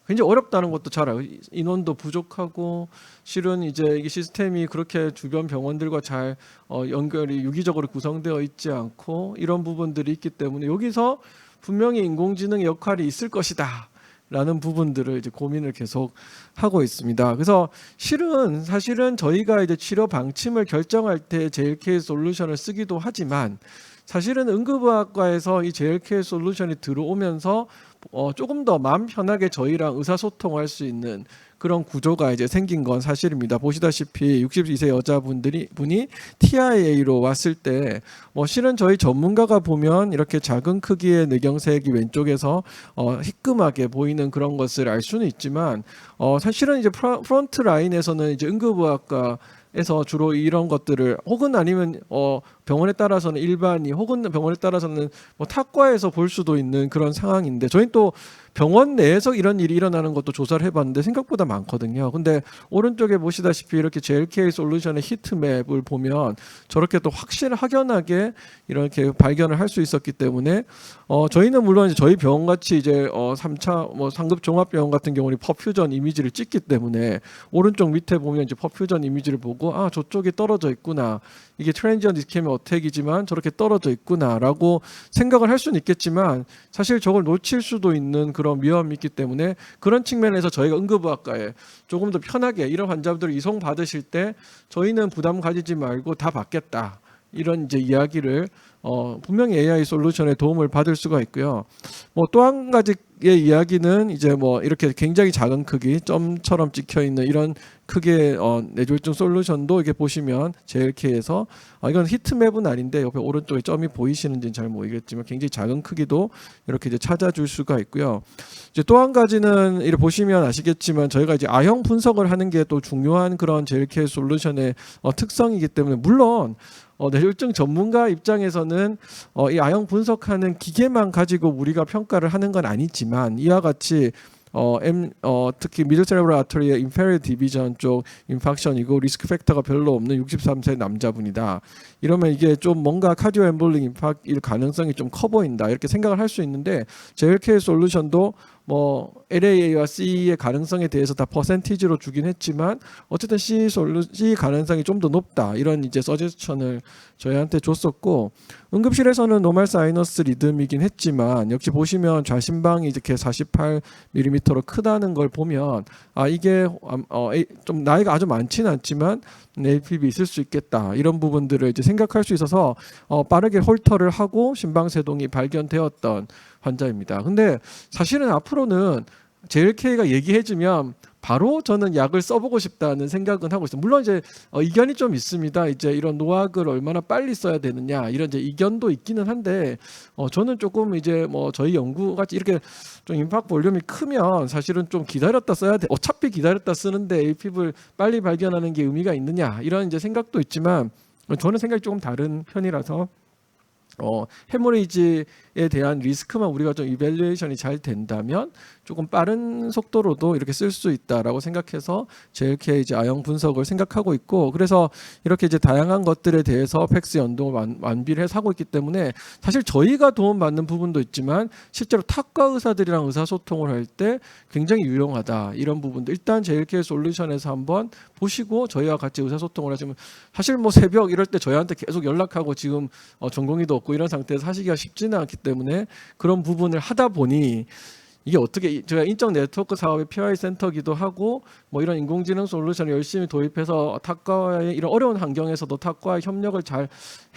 Speaker 3: 굉장히 어렵다는 것도 잘 알고 인원도 부족하고 실은 이제 이게 시스템이 그렇게 주변 병원들과 잘 연결이 유기적으로 구성되어 있지 않고 이런 부분들이 있기 때문에 여기서 분명히 인공지능의 역할이 있을 것이다 라는 부분들을 이제 고민을 계속 하고 있습니다. 그래서 사실은 저희가 이제 치료 방침을 결정할 때 JLK 솔루션을 쓰기도 하지만 사실은 응급의학과에서 이 JLK 솔루션이 들어오면서 조금 더 마음 편하게 저희랑 의사소통할 수 있는 그런 구조가 이제 생긴 건 사실입니다. 보시다시피 62세 여자분이 TIA로 왔을 때 실은 저희 전문가가 보면 이렇게 작은 크기의 뇌경색이 왼쪽에서 희끔하게 보이는 그런 것을 알 수는 있지만 사실은 이제 프론트 라인에서는 이제 응급의학과 에서 주로 이런 것들을 혹은 아니면 병원에 따라서는 일반이 혹은 병원에 따라서는 뭐 탁과에서 볼 수도 있는 그런 상황인데 저희는 또 병원 내에서 이런 일이 일어나는 것도 조사를 해봤는데 생각보다 많거든요. 근데 오른쪽에 보시다시피 이렇게 JLK 솔루션의 히트맵을 보면 저렇게 또 확연하게 이렇게 발견을 할 수 있었기 때문에 저희는 물론 이제 저희 병원 같이 이제 3차 뭐 상급 종합병원 같은 경우는 퍼퓨전 이미지를 찍기 때문에 오른쪽 밑에 보면 이제 퍼퓨전 이미지를 보고 아 저쪽에 떨어져 있구나. 이게 트랜지언트 이스케미아 어택이지만 저렇게 떨어져 있구나라고 생각을 할 수는 있겠지만 사실 저걸 놓칠 수도 있는 그런 위험이 있기 때문에 그런 측면에서 저희가 응급의학과에 조금 더 편하게 이런 환자분들을 이송 받으실 때 저희는 부담 가지지 말고 다 받겠다. 이런 이제 이야기를 분명히 AI 솔루션의 도움을 받을 수가 있고요. 뭐 또 한 가지의 이야기는 이제 뭐 이렇게 굉장히 작은 크기 점처럼 찍혀 있는 이런 크기의 뇌졸중 솔루션도 이렇게 보시면 JLK에서 이건 히트맵은 아닌데 옆에 오른쪽에 점이 보이시는지는 잘 모르겠지만 굉장히 작은 크기도 이렇게 이제 찾아줄 수가 있고요. 이제 또 한 가지는 이렇게 보시면 아시겠지만 저희가 이제 아형 분석을 하는 게 또 중요한 그런 JLK 솔루션의 특성이기 때문에 물론 뇌졸중 전문가 입장에서는 이 아형 분석하는 기계만 가지고 우리가 평가를 하는 건 아니지만 이와 같이 특히 미들 세레브럴 아터리의 인페리어 디비전 쪽 인팍션이고 리스크 팩터가 별로 없는 63세 남자분이다. 이러면 이게 좀 뭔가 카디오 엠볼링 임팍일 가능성이 좀 커 보인다. 이렇게 생각을 할 수 있는데 JLK 솔루션도 뭐 LAA와 C의 가능성에 대해서 다 퍼센티지로 주긴 했지만 어쨌든 C 가능성이 좀 더 높다. 이런 이제 서제스천을 저희한테 줬었고 응급실에서는 노말 사이너스 리듬이긴 했지만 역시 보시면 좌심방이 이렇게 48mm로 크다는 걸 보면 이게 좀 나이가 아주 많지는 않지만 APB 있을 수 있겠다. 이런 부분들을 이제 생각할 수 있어서 빠르게 홀터를 하고 심방세동이 발견되었던 환자입니다. 근데 사실은 앞으로는 JLK가 얘기해주면 바로 저는 약을 써보고 싶다는 생각은 하고 있어요. 물론 이제 이견이 좀 있습니다. 이제 이런 노악을 얼마나 빨리 써야 되느냐 이런 이제 이견도 있기는 한데 저는 조금 이제 뭐 저희 연구 같이 이렇게 좀 임팍 볼륨이 크면 사실은 좀 기다렸다 써야 돼. 어차피 기다렸다 쓰는데 API를 빨리 발견하는 게 의미가 있느냐 이런 이제 생각도 있지만 저는 생각이 조금 다른 편이라서. 헤모레이지에 대한 리스크만 우리가 좀 이밸류에이션이 잘 된다면 조금 빠른 속도로도 이렇게 쓸 수 있다라고 생각해서 JLK 이제 아형 분석을 생각하고 있고 그래서 이렇게 이제 다양한 것들에 대해서 팩스 연동을 완비를 해서 하고 있기 때문에 사실 저희가 도움받는 부분도 있지만 실제로 탁과 의사들이랑 의사소통을 할 때 굉장히 유용하다 이런 부분도 일단 JLK 솔루션에서 한번 보시고 저희와 같이 의사소통을 하시면 사실 뭐 새벽 이럴 때 저희한테 계속 연락하고 지금 전공의도 없고 이런 상태에서 하시기가 쉽지는 않기 때문에 그런 부분을 하다 보니 이게 어떻게 제가 인적 네트워크 사업의 PI 센터기도 하고 뭐 이런 인공지능 솔루션을 열심히 도입해서 탁과의 이런 어려운 환경에서도 탁과의 협력을 잘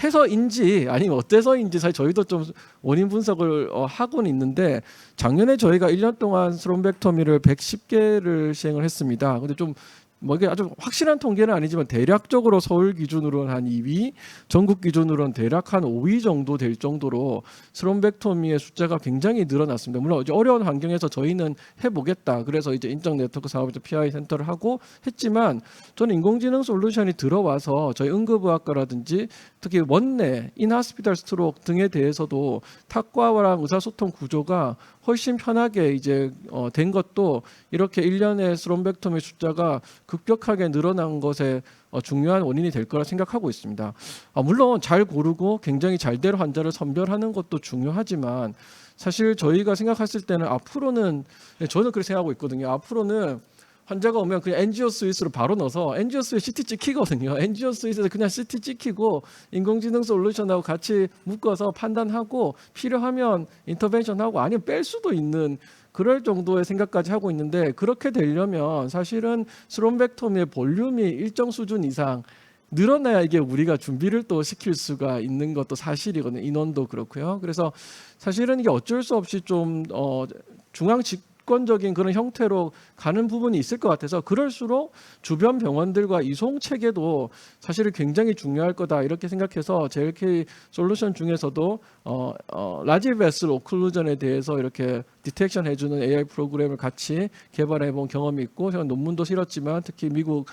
Speaker 3: 해서인지 아니면 어때서인지 사실 저희도 좀 원인 분석을 하고는 있는데 작년에 저희가 1년 동안 스롬벡터미를 110개를 시행을 했습니다. 근데 좀 뭐 이게 아주 확실한 통계는 아니지만 대략적으로 서울 기준으로는 한 2위, 전국 기준으로는 대략 한 5위 정도 될 정도로 스롬벡토미의 숫자가 굉장히 늘어났습니다. 물론 이제 어려운 환경에서 저희는 해보겠다. 그래서 이제 인적 네트워크 사업에서 PI 센터를 하고 했지만 저는 인공지능 솔루션이 들어와서 저희 응급의학과라든지 특히 원내, 인하스피탈 스트로크 등에 대해서도 탁과랑 의사소통 구조가 훨씬 편하게 이제 된 것도 이렇게 1년에 스롬벡토미 숫자가 급격하게 늘어난 것에 중요한 원인이 될 거라 생각하고 있습니다. 물론 잘 고르고 굉장히 잘 될 환자를 선별하는 것도 중요하지만 사실 저희가 생각했을 때는 앞으로는 저는 그렇게 생각하고 있거든요. 앞으로는 환자가 오면 그냥 엔지오 스위스로 바로 넣어서 엔지오 스위스 CT 찍히거든요. 엔지오 스위스에서 그냥 CT 찍히고 인공지능 솔루션하고 같이 묶어서 판단하고 필요하면 인터벤션하고 아니면 뺄 수도 있는 그럴 정도의 생각까지 하고 있는데 그렇게 되려면 사실은 스롬벡토미의 볼륨이 일정 수준 이상 늘어나야 이게 우리가 준비를 또 시킬 수가 있는 것도 사실이거든요. 인원도 그렇고요. 그래서 사실은 이게 어쩔 수 없이 좀 중앙 직권적인 그런 형태로 가는 부분이 있을 것 같아서 그럴수록 주변 병원들과 이송 체계도 사실은 굉장히 중요할 거다 이렇게 생각해서 JLK 솔루션 중에서도 라지 베슬 오클루전에 대해서 이렇게 디텍션 해주는 AI 프로그램을 같이 개발해 본 경험이 있고 제가 논문도 실었지만 특히 미국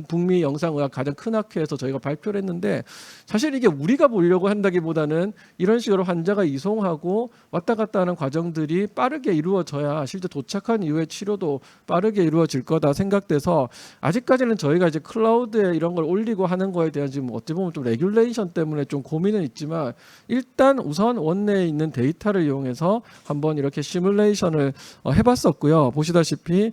Speaker 3: 북미 영상의학 가장 큰 학회에서 저희가 발표를 했는데 사실 이게 우리가 보려고 한다기보다는 이런 식으로 환자가 이송하고 왔다 갔다 하는 과정들이 빠르게 이루어져야 실제 도착한 이후에 치료도 빠르게 이루어질 거다 생각돼서 아직까지는 저희가 이제 클라우드에 이런 걸 올리고 하는 거에 대한 지금 어찌 보면 좀 레귤레이션 때문에 좀 고민은 있지만 일단 우선 원내에 있는 데이터를 이용해서 한번 이렇게 시뮬레이션을 해봤었고요. 보시다시피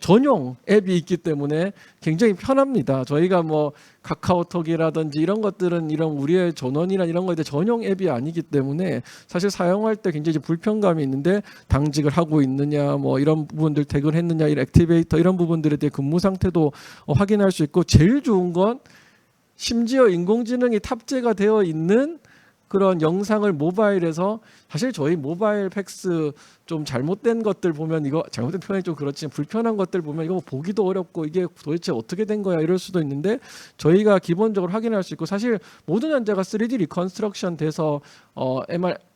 Speaker 3: 전용 앱이 있기 때문에 굉장히 편합니다. 저희가 뭐 카카오톡이라든지 이런 것들은 이런 우리의 전원이나 이런 거에 대해 전용 앱이 아니기 때문에 사실 사용할 때 굉장히 불편감이 있는데 당직을 하고 있느냐 뭐 이런 부분들 퇴근했느냐 이런 액티베이터 이런 부분들에 대해 근무 상태도 확인할 수 있고 제일 좋은 건 심지어 인공지능이 탑재가 되어 있는 그런 영상을 모바일에서 사실 저희 모바일 팩스 좀 잘못된 것들 보면 이거 잘못된 표현이 좀 그렇지만 불편한 것들 보면 이거 보기도 어렵고 이게 도대체 어떻게 된 거야 이럴 수도 있는데 저희가 기본적으로 확인할 수 있고 사실 모든 환자가 3D 리컨스트럭션 돼서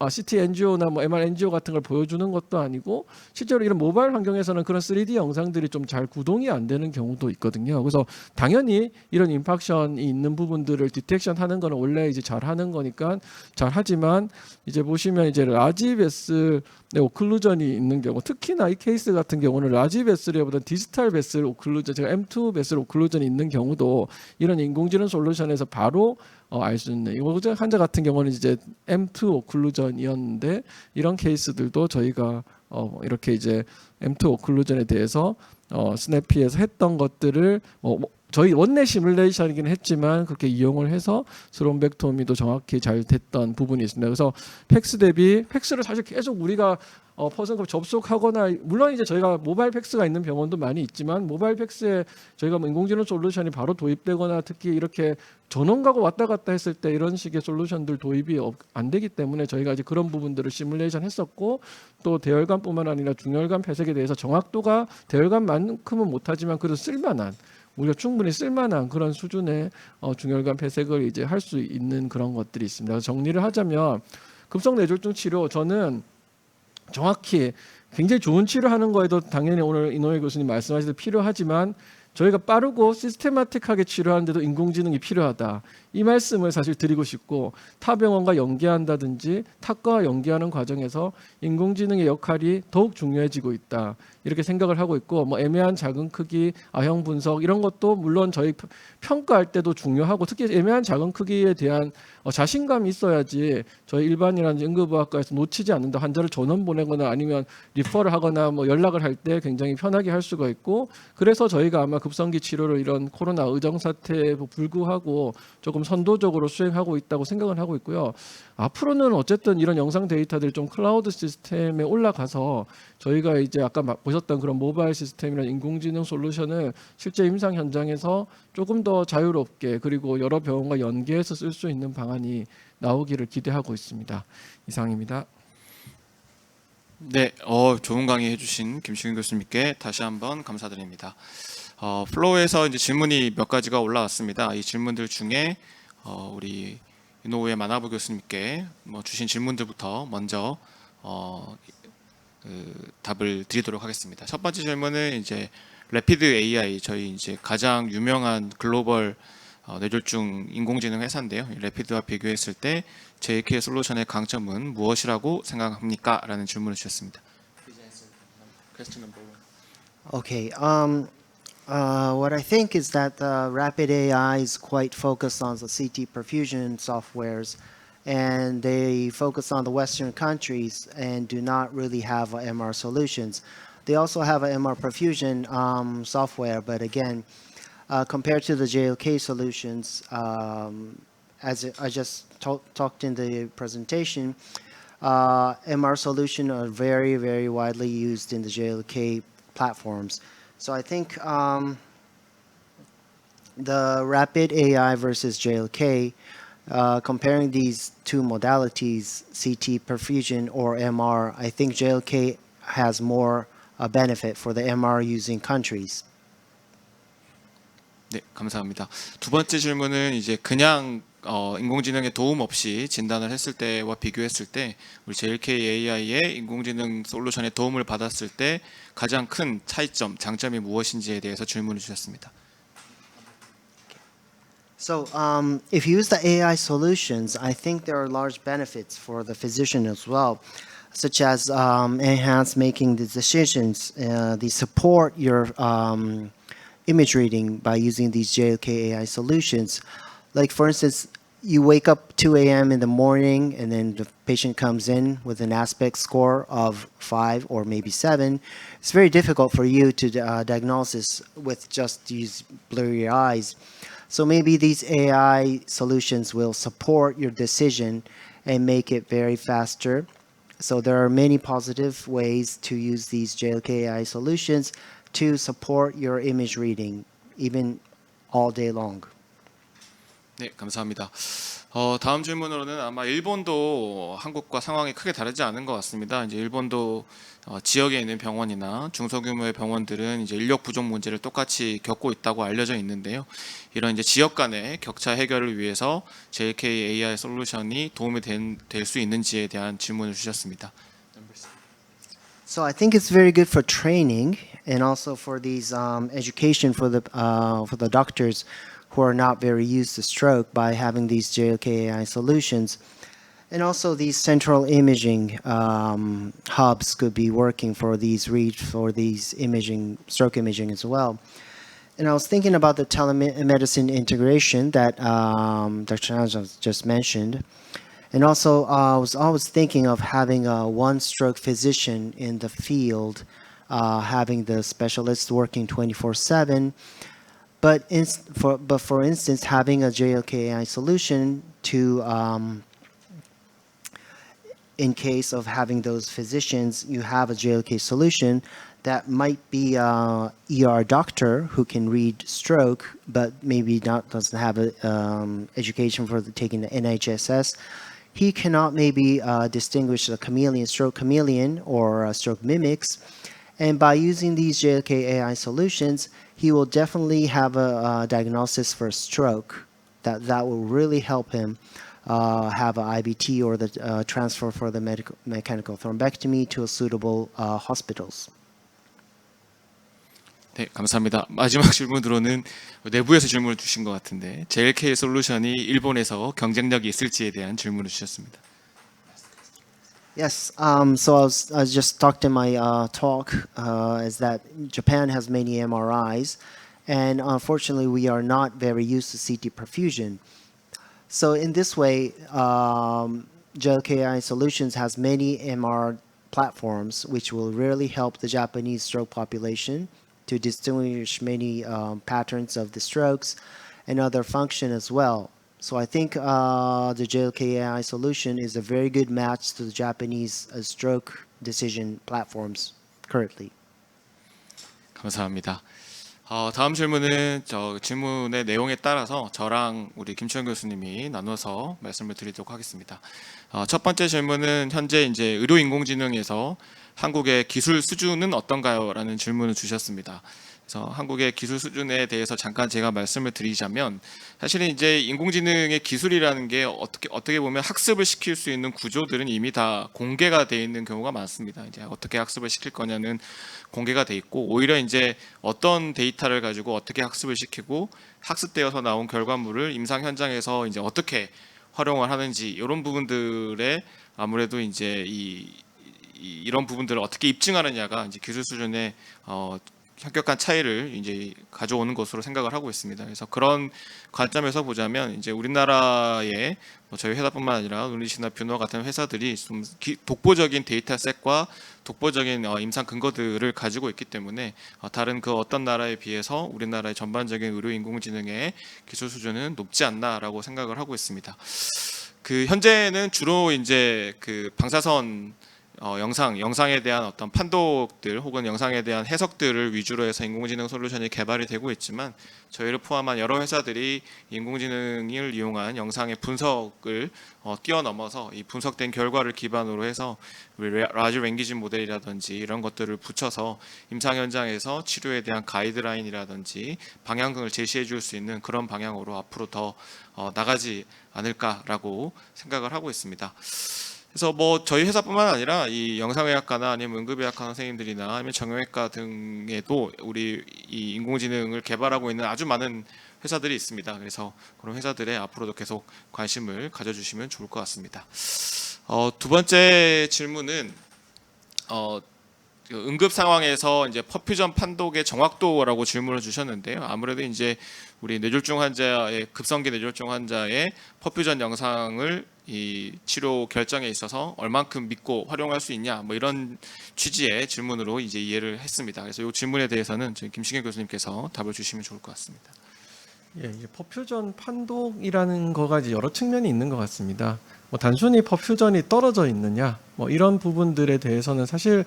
Speaker 3: CT 엔지오나 뭐 MR 엔지오 같은 걸 보여주는 것도 아니고 실제로 이런 모바일 환경에서는 그런 3D 영상들이 좀 잘 구동이 안 되는 경우도 있거든요. 그래서 당연히 이런 임팩션이 있는 부분들을 디텍션 하는 거는 원래 이제 잘 하는 거니까 잘 하지만 이제 보시면 이제 라지 베슬 오클루전이 있는 경우 특히나 이 케이스 같은 경우는 라지 베슬보다 디지털 베슬 오클루전 제가 M2 베슬 오클루전이 있는 경우도 이런 인공지능 솔루션에서 바로 알 수 있는 이거 환자 같은 경우는 이제 M2 오클루전이었는데 이런 케이스들도 저희가 이렇게 이제 M2 오클루전에 대해서 스냅피에서 했던 것들을 저희 원내 시뮬레이션이긴 했지만 그렇게 이용을 해서 스롬벡토미도 정확히 잘 됐던 부분이 있습니다. 그래서 팩스 대비 팩스를 사실 계속 우리가 퍼센트 접속하거나 물론 이제 저희가 모바일 팩스가 있는 병원도 많이 있지만 모바일 팩스에 저희가 뭐 인공지능 솔루션이 바로 도입되거나 특히 이렇게 전원 가고 왔다 갔다 했을 때 이런 식의 솔루션들 도입이 안 되기 때문에 저희가 이제 그런 부분들을 시뮬레이션 했었고 또 대혈관뿐만 아니라 중혈관 폐색에 대해서 정확도가 대혈관만큼은 못하지만 그래도 쓸만한 우리가 충분히 쓸만한 그런 수준의 중혈관 폐색을 이제 할 수 있는 그런 것들이 있습니다. 정리를 하자면 급성뇌졸중 치료 저는 정확히 굉장히 좋은 치료하는 거에도 당연히 오늘 이노ue 교수님 말씀하신 대로 필요하지만 저희가 빠르고 시스테마틱하게 치료하는데도 인공지능이 필요하다. 이 말씀을 사실 드리고 싶고 타 병원과 연계한다든지 타과와 연계하는 과정에서 인공지능의 역할이 더욱 중요해지고 있다. 이렇게 생각을 하고 있고 뭐 애매한 작은 크기, 아형 분석 이런 것도 물론 저희 평가할 때도 중요하고 특히 애매한 작은 크기에 대한 자신감이 있어야지 저희 일반이라든지 응급의학과에서 놓치지 않는다. 환자를 전원 보내거나 아니면 리퍼를 하거나 뭐 연락을 할 때 굉장히 편하게 할 수가 있고 그래서 저희가 아마 급성기 치료를 이런 코로나 의정 사태에 불구하고 조금 선도적으로 수행하고 있다고 생각을 하고 있고요. 앞으로는 어쨌든 이런 영상 데이터들이 좀 클라우드 시스템에 올라가서 저희가 이제 아까 보셨던 그런 모바일 시스템이나 인공지능 솔루션을 실제 임상 현장에서 조금 더 자유롭게 그리고 여러 병원과 연계해서 쓸 수 있는 방안이 나오기를 기대하고 있습니다. 이상입니다.
Speaker 1: 네, 좋은 강의 해주신 김시균 교수님께 다시 한번 감사드립니다. 플로우에서 이제 질문이 몇 가지가 올라왔습니다. 이 질문들 중에 우리 이노ue 마나부 교수님께 주신 질문들부터 먼저 답을 드리도록 하겠습니다. 첫 번째 질문은 이제 레피드 AI 저희 이제 가장 유명한 글로벌 뇌졸중 인공지능 회사인데요. 레피드와 비교했을 때 JK 솔루션의 강점은 무엇이라고 생각합니까? 라는 질문을 주셨습니다.
Speaker 2: Okay. What I think is that Rapid AI is quite focused on the CT perfusion softwares, and they focus on the Western countries and do not really have MR solutions. They also have a MR perfusion software, but again, compared to the JLK solutions, as I just talked in the presentation, MR solutions are very, very widely used in the JLK platforms. So I think the Rapid AI versus JLK, comparing these two modalities, CT perfusion or MR, I think JLK has more benefit for the MR using countries.
Speaker 1: 네, 감사합니다. 두 번째 질문은 이제 그냥 인공지능의 도움 없이 진단을 했을 때와 비교했을 때 우리 JLK AI의 인공지능 솔루션의 도움을 받았을 때 가장 큰 차이점, 장점이 무엇인지에 대해서 질문을 주셨습니다.
Speaker 2: So, if you use the AI solutions, I think there are large benefits for the physician as well, such as enhance making the decisions. They support your image reading by using these JLK AI solutions. Like, for instance, you wake up 2 a.m. in the morning, and then the patient comes in with an aspect score of 5 or maybe 7. It's very difficult for you to diagnose this with just these blurry eyes. So maybe these AI solutions will support your decision and make it very faster. So there are many positive ways to use these JLK AI solutions to support your image reading, even all day long.
Speaker 1: 네, 감사합니다. 다음 질문으로는 아마 일본도 한국과 상황이 크게 다르지 않은 것 같습니다. 이제 일본도 지역에 있는 병원이나 중소규모의 병원들은 이제 인력 부족 문제를 똑같이 겪고 있다고 알려져 있는데요. 이런 이제 지역 간의 격차 해결을 위해서 JK AI 솔루션이 도움이 될 수 있는지에 대한 질문을 주셨습니다.
Speaker 2: So I think it's very good for training and also for these education for the doctors who are not very used to stroke by having these JLK AI solutions. And also these central imaging hubs could be working for these imaging, stroke imaging as well. And I was thinking about the telemedicine integration that Dr. Chan just mentioned. And also, I was always thinking of having a one-stroke physician in the field, having the specialist working 24/7. But for instance, having a JLK AI solution to, in case of having those physicians, you have a JLK solution that might be a ER doctor who can read stroke, but maybe doesn't have a education for taking the NHSS. He cannot maybe distinguish the stroke chameleon or stroke mimics. And by using these JLK AI solutions, he will definitely have a diagnosis for stroke that will really help him have an IBT or the transfer for the mechanical thrombectomy to a suitable hospitals.
Speaker 1: 네, 감사합니다. 마지막 질문으로는 내부에서 질문을 주신 것 같은데 JLK 솔루션이 일본에서 경쟁력이 있을지에 대한 질문을 주셨습니다.
Speaker 2: Yes, so I just talked in my talk is that Japan has many MRIs, and unfortunately we are not very used to CT perfusion. So in this way, JLKI Solutions has many MR platforms which will really help the Japanese stroke population to distinguish many patterns of the strokes and other function as well. So I think the JLKI solution is a very good match to the Japanese stroke decision platforms currently.
Speaker 1: 감사합니다. 다음 질문은 질문의 내용에 따라서 저랑 우리 김치현 교수님이 나눠서 말씀을 드리도록 하겠습니다. 첫 번째 질문은 현재 이제 의료 인공지능에서 한국의 기술 수준은 어떤가요? 라는 질문을 주셨습니다. 그래서 한국의 기술 수준에 대해서 잠깐 제가 말씀을 드리자면 사실은 이제 인공지능의 기술이라는 게 어떻게 보면 학습을 시킬 수 있는 구조들은 이미 다 공개가 돼 있는 경우가 많습니다. 이제 어떻게 학습을 시킬 거냐는 공개가 돼 있고 오히려 이제 어떤 데이터를 가지고 어떻게 학습을 시키고 학습되어서 나온 결과물을 임상 현장에서 이제 어떻게 활용을 하는지 이런 부분들에 아무래도 이제 이런 부분들을 어떻게 입증하느냐가 이제 기술 수준의 현격한 차이를 이제 가져오는 것으로 생각을 하고 있습니다. 그래서 그런 관점에서 보자면 이제 우리나라의 저희 회사뿐만 아니라 놀리시나 뷰너 같은 회사들이 좀 독보적인 데이터셋과 독보적인 임상 근거들을 가지고 있기 때문에 다른 그 어떤 나라에 비해서 우리나라의 전반적인 의료 인공지능의 기술 수준은 높지 않나라고 생각을 하고 있습니다. 그 현재는 주로 이제 그 방사선 영상에 대한 어떤 판독들 혹은 영상에 대한 해석들을 위주로 해서 인공지능 솔루션이 개발이 되고 있지만 저희를 포함한 여러 회사들이 인공지능을 이용한 영상의 분석을 뛰어넘어서 이 분석된 결과를 기반으로 해서 우리 라지 랭귀지 모델이라든지 이런 것들을 붙여서 임상 현장에서 치료에 대한 가이드라인이라든지 방향을 제시해 줄 수 있는 그런 방향으로 앞으로 더 나가지 않을까라고 생각을 하고 있습니다. 그래서 뭐 저희 회사뿐만 아니라 이 영상의학과나 아니면 응급의학과 선생님들이나 아니면 정형외과 등에도 우리 이 인공지능을 개발하고 있는 아주 많은 회사들이 있습니다. 그래서 그런 회사들에 앞으로도 계속 관심을 가져주시면 좋을 것 같습니다. 두 번째 질문은 그 응급 상황에서 이제 퍼퓨전 판독의 정확도라고 질문을 주셨는데요. 아무래도 이제 우리 뇌졸중 환자의 급성기 뇌졸중 환자의 퍼퓨전 영상을 이 치료 결정에 있어서 얼만큼 믿고 활용할 수 있냐, 뭐 이런 취지의 질문으로 이제 이해를 했습니다. 그래서 이 질문에 대해서는 저희 김신경 교수님께서 답을 주시면 좋을 것 같습니다.
Speaker 3: 예, 이제 퍼퓨전 판독이라는 거가 이제 여러 측면이 있는 것 같습니다. 뭐 단순히 퍼퓨전이 떨어져 있느냐, 뭐 이런 부분들에 대해서는 사실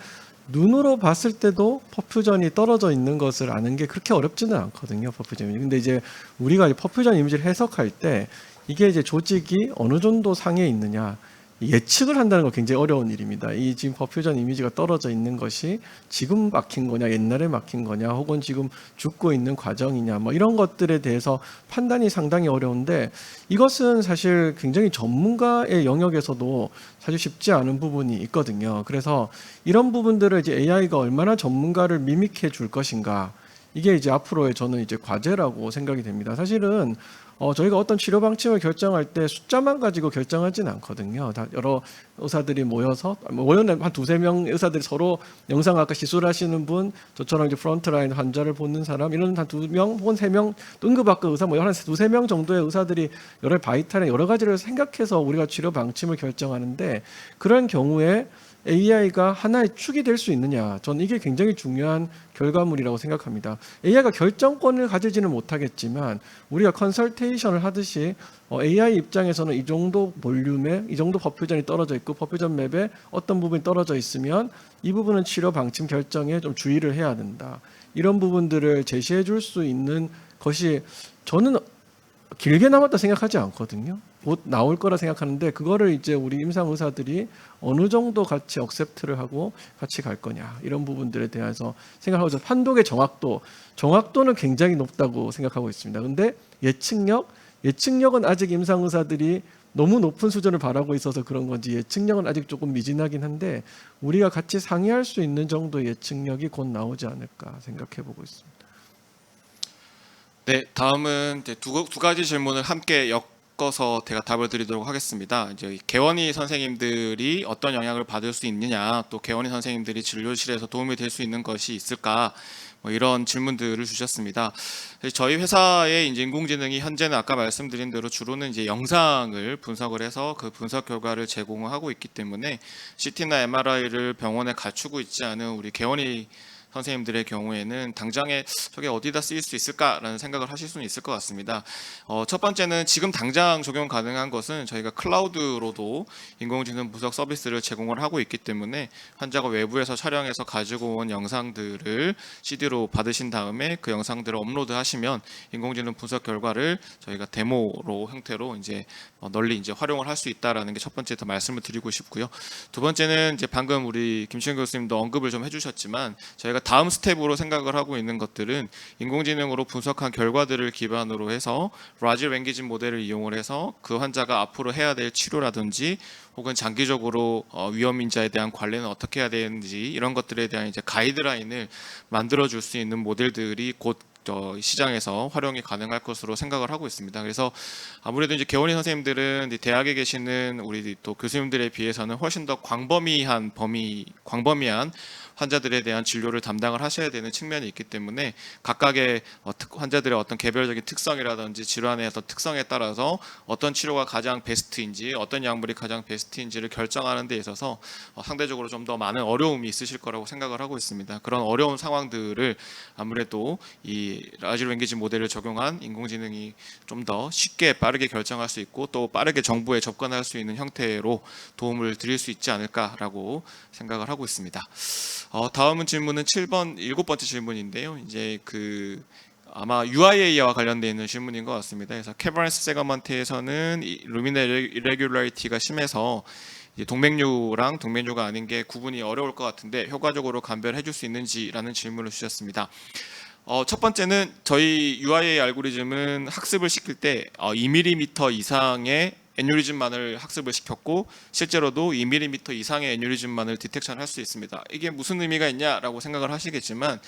Speaker 3: 눈으로 봤을 때도 퍼퓨전이 떨어져 있는 것을 아는 게 그렇게 어렵지는 않거든요. 퍼퓨전 이미지. 근데 이제 우리가 퍼퓨전 이미지를 해석할 때 이게 이제 조직이 어느 정도 상해 있느냐 예측을 한다는 거 굉장히 어려운 일입니다. 이 지금 퍼퓨전 이미지가 떨어져 있는 것이 지금 막힌 거냐, 옛날에 막힌 거냐, 혹은 지금 죽고 있는 과정이냐, 뭐 이런 것들에 대해서 판단이 상당히 어려운데 이것은 사실 굉장히 전문가의 영역에서도 사실 쉽지 않은 부분이 있거든요. 그래서 이런 부분들을 이제 AI가 얼마나 전문가를 미믹해 줄 것인가, 이게 이제 앞으로의 저는 이제 과제라고 생각이 됩니다. 사실은 저희가 어떤 치료 방침을 결정할 때 숫자만 가지고 결정하지는 않거든요. 다 여러 의사들이 모여서 한 두세 명 의사들이 서로 영상학과 시술하시는 분, 저처럼 이제 프론트라인 환자를 보는 사람, 이런 한 두 명 혹은 세 명, 응급학과 의사 뭐 한 두세 명 정도의 의사들이 여러 바이탈의 여러 가지를 생각해서 우리가 치료 방침을 결정하는데, 그런 경우에 AI가 하나의 축이 될 수 있느냐, 저는 이게 굉장히 중요한 결과물이라고 생각합니다. AI가 결정권을 가지지는 못하겠지만 우리가 컨설테이션을 하듯이 AI 입장에서는 이 정도 볼륨에 이 정도 퍼퓨전이 떨어져 있고 퍼퓨전 맵에 어떤 부분이 떨어져 있으면 이 부분은 치료 방침 결정에 좀 주의를 해야 된다, 이런 부분들을 제시해 줄 수 있는 것이 저는 길게 남았다 생각하지 않거든요. 곧 나올 거라 생각하는데, 그거를 이제 우리 임상 의사들이 어느 정도 같이 억셉트를 하고 같이 갈 거냐, 이런 부분들에 대해서 생각하고, 판독의 정확도는 굉장히 높다고 생각하고 있습니다. 근데 예측력은 아직 임상 의사들이 너무 높은 수준을 바라고 있어서 그런 건지 예측력은 아직 조금 미진하긴 한데, 우리가 같이 상의할 수 있는 정도의 예측력이 곧 나오지 않을까 생각해 보고 있습니다.
Speaker 1: 네, 다음은 이제 두 가지 질문을 함께 엮어서 제가 답을 드리도록 하겠습니다. 이제 개원의 선생님들이 어떤 영향을 받을 수 있느냐, 또 개원의 선생님들이 진료실에서 도움이 될 수 있는 것이 있을까, 뭐 이런 질문들을 주셨습니다. 저희 회사의 이제 인공지능이 현재는 아까 말씀드린 대로 주로는 이제 영상을 분석을 해서 그 분석 결과를 제공하고 있기 때문에 CT나 MRI를 병원에 갖추고 있지 않은 우리 개원의 선생님들의 경우에는 당장에 저게 어디다 쓰일 수 있을까라는 생각을 하실 수는 있을 것 같습니다. 첫 번째는 지금 당장 적용 가능한 것은 저희가 클라우드로도 인공지능 분석 서비스를 제공을 하고 있기 때문에 환자가 외부에서 촬영해서 가지고 온 영상들을 CD로 받으신 다음에 그 영상들을 업로드하시면 인공지능 분석 결과를 저희가 데모로 형태로 이제 널리 이제 활용을 할 수 있다라는 게 첫 번째 더 말씀을 드리고 싶고요. 두 번째는 이제 방금 우리 김시현 교수님도 언급을 좀 해주셨지만 저희가 다음 스텝으로 생각을 하고 있는 것들은 인공지능으로 분석한 결과들을 기반으로 해서 라지 랭귀지 모델을 이용을 해서 그 환자가 앞으로 해야 될 치료라든지 혹은 장기적으로 위험 인자에 대한 관리는 어떻게 해야 되는지 이런 것들에 대한 이제 가이드라인을 만들어 줄 수 있는 모델들이 곧 시장에서 활용이 가능할 것으로 생각을 하고 있습니다. 그래서 아무래도 이제 개원의 선생님들은 이제 대학에 계시는 우리 또 교수님들에 비해서는 훨씬 더 광범위한 환자들에 대한 진료를 담당을 하셔야 되는 측면이 있기 때문에 각각의 환자들의 어떤 개별적인 특성이라든지 질환의 어떤 특성에 따라서 어떤 치료가 가장 베스트인지 어떤 약물이 가장 베스트인지를 결정하는 데 있어서 상대적으로 좀 더 많은 어려움이 있으실 거라고 생각을 하고 있습니다. 그런 어려운 상황들을 아무래도 이 라지 랭귀지 모델을 적용한 인공지능이 좀 더 쉽게 빠르게 결정할 수 있고 또 빠르게 정보에 접근할 수 있는 형태로 도움을 드릴 수 있지 않을까라고 생각을 하고 있습니다. 다음은 질문은 7번째 질문인데요. 이제 아마 UIA와 관련되어 있는 질문인 것 같습니다. 그래서 캐버런스 세거먼트에서는 루미널 이레귤러리티가 심해서 동맥류랑 동맥류가 아닌 게 구분이 어려울 것 같은데 효과적으로 감별해 줄 수 있는지라는 질문을 주셨습니다. 첫 번째는 저희 UIA 알고리즘은 학습을 시킬 때 2mm 이상의 애뉴리즘만을 학습을 시켰고 실제로도 2mm 이상의 애뉴리즘만을 디텍션할 수 있습니다. 이게 무슨 의미가 있냐라고 생각을 하시겠지만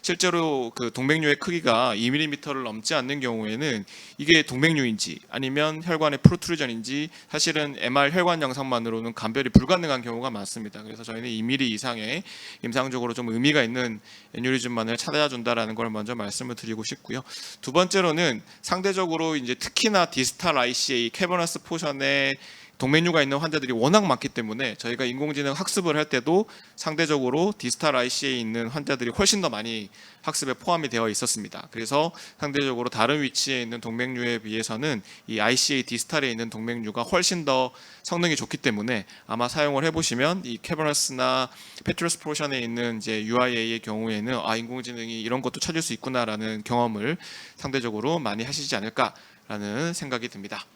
Speaker 1: 실제로 그 동맥류의 크기가 2mm를 넘지 않는 경우에는 이게 동맥류인지 아니면 혈관의 프로트루전인지 사실은 MR 혈관 영상만으로는 감별이 불가능한 경우가 많습니다. 그래서 저희는 2mm 이상의 임상적으로 좀 의미가 있는 애뉴리즘만을 찾아준다라는 걸 먼저 말씀을 드리고 싶고요. 두 번째로는 상대적으로 이제 특히나 디스탈 ICA 캐버너스 포션에 동맥류가 있는 환자들이 워낙 많기 때문에 저희가 인공지능 학습을 할 때도 상대적으로 디스탈 IC에 있는 환자들이 훨씬 더 많이 학습에 포함이 되어 있었습니다. 그래서 상대적으로 다른 위치에 있는 동맥류에 비해서는 이 ICA 디스탈에 있는 동맥류가 훨씬 더 성능이 좋기 때문에 아마 사용을 해보시면 이 캐버너스나 페트러스 포션에 있는 이제 UIA의 경우에는 인공지능이 이런 것도 찾을 수 있구나라는 경험을 상대적으로 많이 하시지 않을까라는 생각이 듭니다.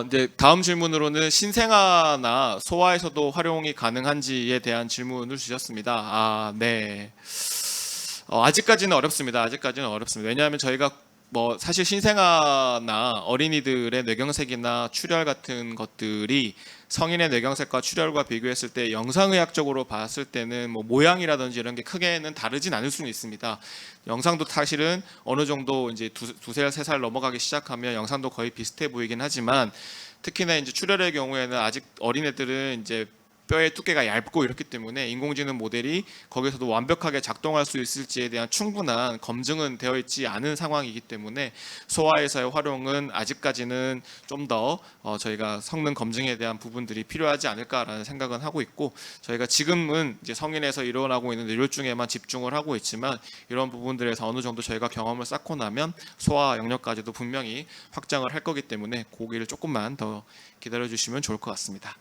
Speaker 1: 이제 다음 질문으로는 신생아나 소아에서도 활용이 가능한지에 대한 질문을 주셨습니다. 네. 아직까지는 어렵습니다. 아직까지는 어렵습니다. 왜냐하면 저희가 뭐 사실 신생아나 어린이들의 뇌경색이나 출혈 같은 것들이 성인의 뇌경색과 출혈과 비교했을 때 영상의학적으로 봤을 때는 뭐 모양이라든지 이런 게 크게는 다르진 않을 수는 있습니다. 영상도 사실은 어느 정도 이제 두세 세 살 넘어가기 시작하면 영상도 거의 비슷해 보이긴 하지만 특히나 이제 출혈의 경우에는 아직 어린애들은 이제 뼈의 두께가 얇고 이렇기 때문에 인공지능 모델이 거기서도 완벽하게 작동할 수 있을지에 대한 충분한 검증은 되어 있지 않은 상황이기 때문에 소아에서의 활용은 아직까지는 좀 더 저희가 성능 검증에 대한 부분들이 필요하지 않을까라는 생각은 하고 있고 저희가 지금은 이제 성인에서 일어나고 있는 뇌졸중에만 집중을 하고 있지만 이런 부분들에서 어느 정도 저희가 경험을 쌓고 나면 소아 영역까지도 분명히 확장을 할 거기 때문에 고기를 조금만 더 기다려 주시면 좋을 것 같습니다.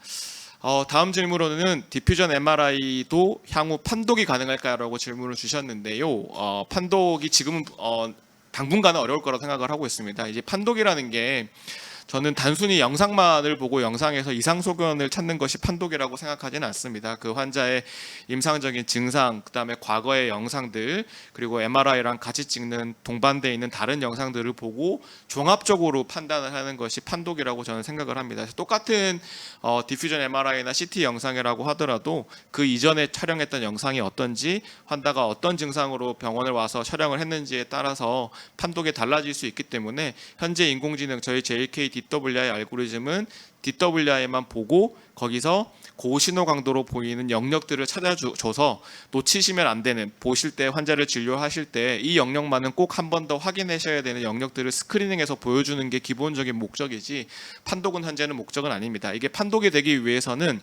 Speaker 1: 다음 질문으로는 디퓨전 MRI도 향후 판독이 가능할까라고 질문을 주셨는데요. 판독이 지금은 당분간은 어려울 거라고 생각을 하고 있습니다. 이제 판독이라는 게 저는 단순히 영상만을 보고 영상에서 이상 소견을 찾는 것이 판독이라고 생각하지는 않습니다. 그 환자의 임상적인 증상, 그다음에 과거의 영상들, 그리고 MRI랑 같이 찍는 동반되어 있는 다른 영상들을 보고 종합적으로 판단을 하는 것이 판독이라고 저는 생각을 합니다. 똑같은 디퓨전 MRI나 CT 영상이라고 하더라도 그 이전에 촬영했던 영상이 어떤지, 환자가 어떤 증상으로 병원을 와서 촬영을 했는지에 따라서 판독이 달라질 수 있기 때문에 현재 인공지능 저희 JLK DWI 알고리즘은 DWI만 보고 거기서 고신호 강도로 보이는 영역들을 찾아줘서 놓치시면 안 되는, 보실 때 환자를 진료하실 때 이 영역만은 꼭 한 번 더 확인하셔야 되는 영역들을 스크리닝해서 보여주는 게 기본적인 목적이지 판독은 현재는 목적은 아닙니다. 이게 판독이 되기 위해서는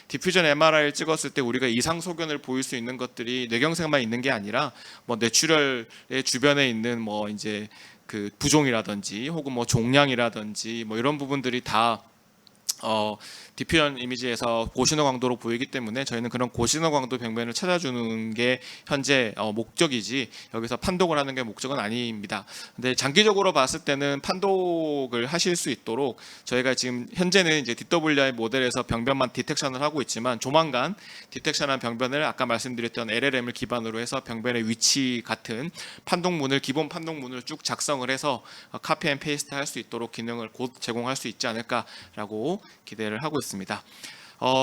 Speaker 1: 디퓨전 MRI를 찍었을 때 우리가 이상 소견을 보일 수 있는 것들이 뇌경색만 있는 게 아니라 뭐 뇌출혈의 주변에 있는 뭐 이제 그 부종이라든지 혹은 뭐 종양이라든지 뭐 이런 부분들이 다 디퓨전 이미지에서 고신호 강도로 보이기 때문에 저희는 그런 고신호 강도 병변을 찾아주는 게 현재 목적이지 여기서 판독을 하는 게 목적은 아닙니다. 근데 장기적으로 봤을 때는 판독을 하실 수 있도록 저희가 지금 현재는 이제 DWI 모델에서 병변만 디텍션을 하고 있지만 조만간 디텍션한 병변을 아까 말씀드렸던 LLM을 기반으로 해서 병변의 위치 같은 판독문을 기본 판독문을 쭉 작성을 해서 카피 앤 페이스트 할 수 있도록 기능을 곧 제공할 수 있지 않을까라고 기대를 하고 있습니다.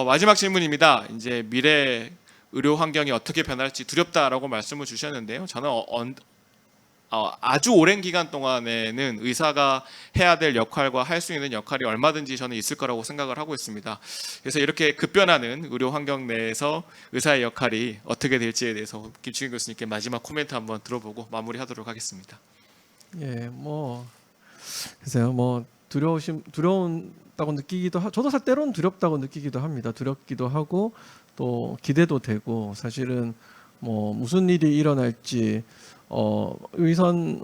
Speaker 1: 마지막 질문입니다. 이제 미래 의료 환경이 어떻게 변할지 두렵다라고 말씀을 주셨는데요. 저는 아주 오랜 기간 동안에는 의사가 해야 될 역할과 할 수 있는 역할이 얼마든지 저는 있을 거라고 생각을 하고 있습니다. 그래서 이렇게 급변하는 의료 환경 내에서 의사의 역할이 어떻게 될지에 대해서 김충인 교수님께 마지막 코멘트 한번 들어보고 마무리하도록 하겠습니다.
Speaker 3: 예, 글쎄요, 두려운다고 느끼기도 저도 사실 때로는 두렵다고 느끼기도 합니다. 두렵기도 하고 또 기대도 되고 사실은 무슨 일이 일어날지 의선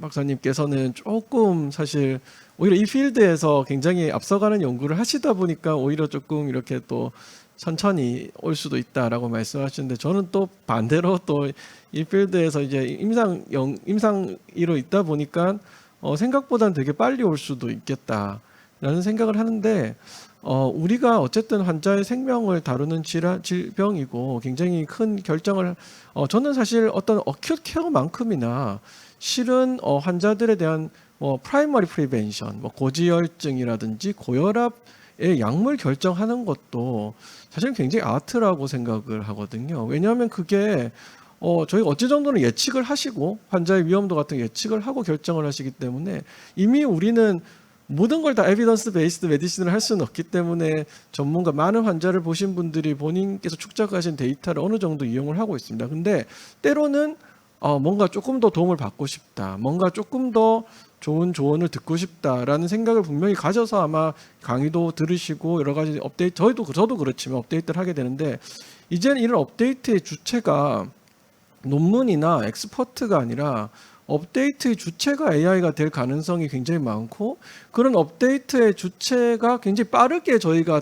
Speaker 3: 박사님께서는 조금 사실 오히려 이 필드에서 굉장히 앞서가는 연구를 하시다 보니까 오히려 조금 이렇게 또 천천히 올 수도 있다라고 말씀하시는데 저는 또 반대로 또 이 필드에서 이제 임상이로 있다 보니까 생각보다는 되게 빨리 올 수도 있겠다라는 생각을 하는데 우리가 어쨌든 환자의 생명을 다루는 질병이고 굉장히 큰 결정을 저는 사실 어떤 어큐트 케어만큼이나 실은 환자들에 대한 프라이머리 프리벤션, 고지혈증이라든지 고혈압 약물 결정하는 것도 사실 굉장히 아트라고 생각을 하거든요. 왜냐하면 그게 저희가 어찌 정도는 예측을 하시고 환자의 위험도 같은 거 예측을 하고 결정을 하시기 때문에 이미 우리는 모든 걸 다 에비던스 베이스드 메디신을 할 수는 없기 때문에 전문가 많은 환자를 보신 분들이 본인께서 축적하신 데이터를 어느 정도 이용을 하고 있습니다. 근데 때로는 뭔가 조금 더 도움을 받고 싶다, 뭔가 조금 더 좋은 조언을 듣고 싶다라는 생각을 분명히 가져서 아마 강의도 들으시고 여러 가지 업데이트, 저도 그렇지만 업데이트를 하게 되는데, 이제는 이런 업데이트의 주체가 논문이나 엑스퍼트가 아니라 업데이트의 주체가 AI가 될 가능성이 굉장히 많고, 그런 업데이트의 주체가 굉장히 빠르게 저희가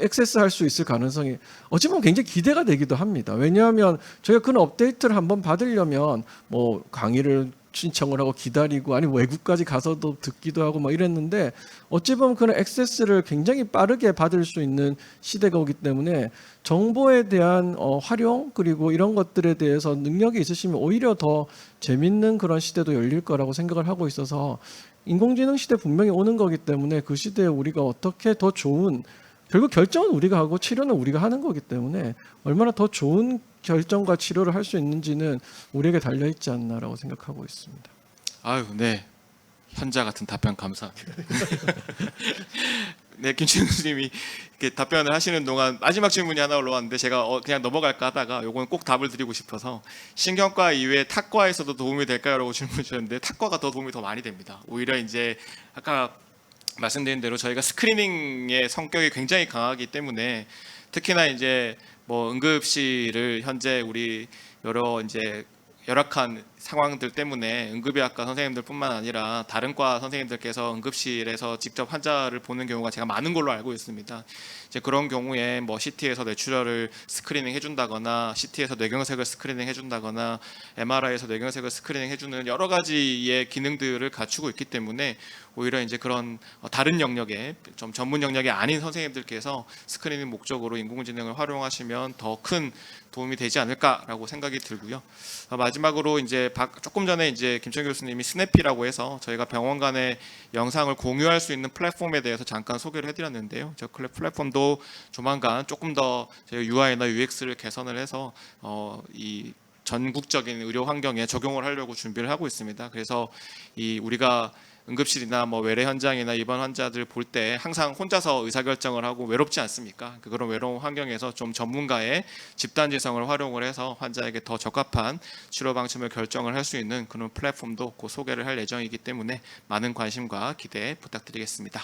Speaker 3: 액세스할 수 있을 가능성이 어찌 보면 굉장히 기대가 되기도 합니다. 왜냐하면 저희가 그런 업데이트를 한번 받으려면 뭐 강의를 신청을 하고 기다리고, 아니 외국까지 가서도 듣기도 하고 막 이랬는데, 어찌 보면 그런 액세스를 굉장히 빠르게 받을 수 있는 시대가 오기 때문에 정보에 대한 활용, 그리고 이런 것들에 대해서 능력이 있으시면 오히려 더 재밌는 그런 시대도 열릴 거라고 생각을 하고 있어서, 인공지능 시대 분명히 오는 거기 때문에 그 시대에 우리가 어떻게 더 좋은, 결국 결정은 우리가 하고 치료는 우리가 하는 거기 때문에 얼마나 더 좋은 결정과 치료를 할 수 있는지는 우리에게 달려 있지 않나라고 생각하고 있습니다.
Speaker 1: 아유, 네. 현자 같은 답변 감사합니다. 네, 김치훈 교수님이 이렇게 답변을 하시는 동안 마지막 질문이 하나 올라왔는데 제가 그냥 넘어갈까 하다가 요거는 꼭 답을 드리고 싶어서, 신경과 이외에 타과에서도 도움이 될까요? 라고 질문 주셨는데, 타과가 더 도움이 더 많이 됩니다. 오히려 이제 아까 말씀드린 대로 저희가 스크리닝의 성격이 굉장히 강하기 때문에, 특히나 이제 뭐 응급실을 현재 우리 여러 이제 열악한 상황들 때문에 응급의학과 선생님들뿐만 아니라 다른 과 선생님들께서 응급실에서 직접 환자를 보는 경우가 제가 많은 걸로 알고 있습니다. 이제 그런 경우에 뭐 CT에서 뇌출혈을 스크리닝 해준다거나, CT에서 뇌경색을 스크리닝 해준다거나, MRI에서 뇌경색을 스크리닝 해주는 여러 가지의 기능들을 갖추고 있기 때문에, 오히려 이제 그런 다른 영역에 좀 전문 영역이 아닌 선생님들께서 스크리닝 목적으로 인공지능을 활용하시면 더 큰 도움이 되지 않을까라고 생각이 들고요. 마지막으로 이제 조금 전에 이제 김철규 교수님이 스냅이라고 해서 저희가 병원 간의 영상을 공유할 수 있는 플랫폼에 대해서 잠깐 소개를 해드렸는데요. 저 플랫폼도 조만간 조금 더 저희 UI나 UX를 개선을 해서 이 전국적인 의료 환경에 적용을 하려고 준비를 하고 있습니다. 그래서 이 우리가 응급실이나 뭐 외래 현장이나 입원 환자들 볼 때 항상 혼자서 의사결정을 하고 외롭지 않습니까? 그런 외로운 환경에서 좀 전문가의 집단지성을 활용을 해서 환자에게 더 적합한 치료 방침을 결정을 할 수 있는 그런 플랫폼도 곧 소개를 할 예정이기 때문에 많은 관심과 기대 부탁드리겠습니다.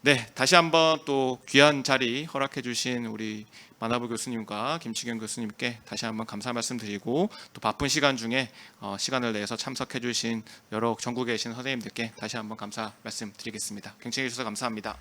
Speaker 1: 네, 다시 한번 또 귀한 자리 허락해 주신 우리 만화부 교수님과 김치경 교수님께 다시 한번 감사 말씀드리고, 또 바쁜 시간 중에 시간을 내서 참석해 주신 여러 전국에 계신 선생님들께 다시 한번 감사 말씀드리겠습니다. 경청해 주셔서 감사합니다.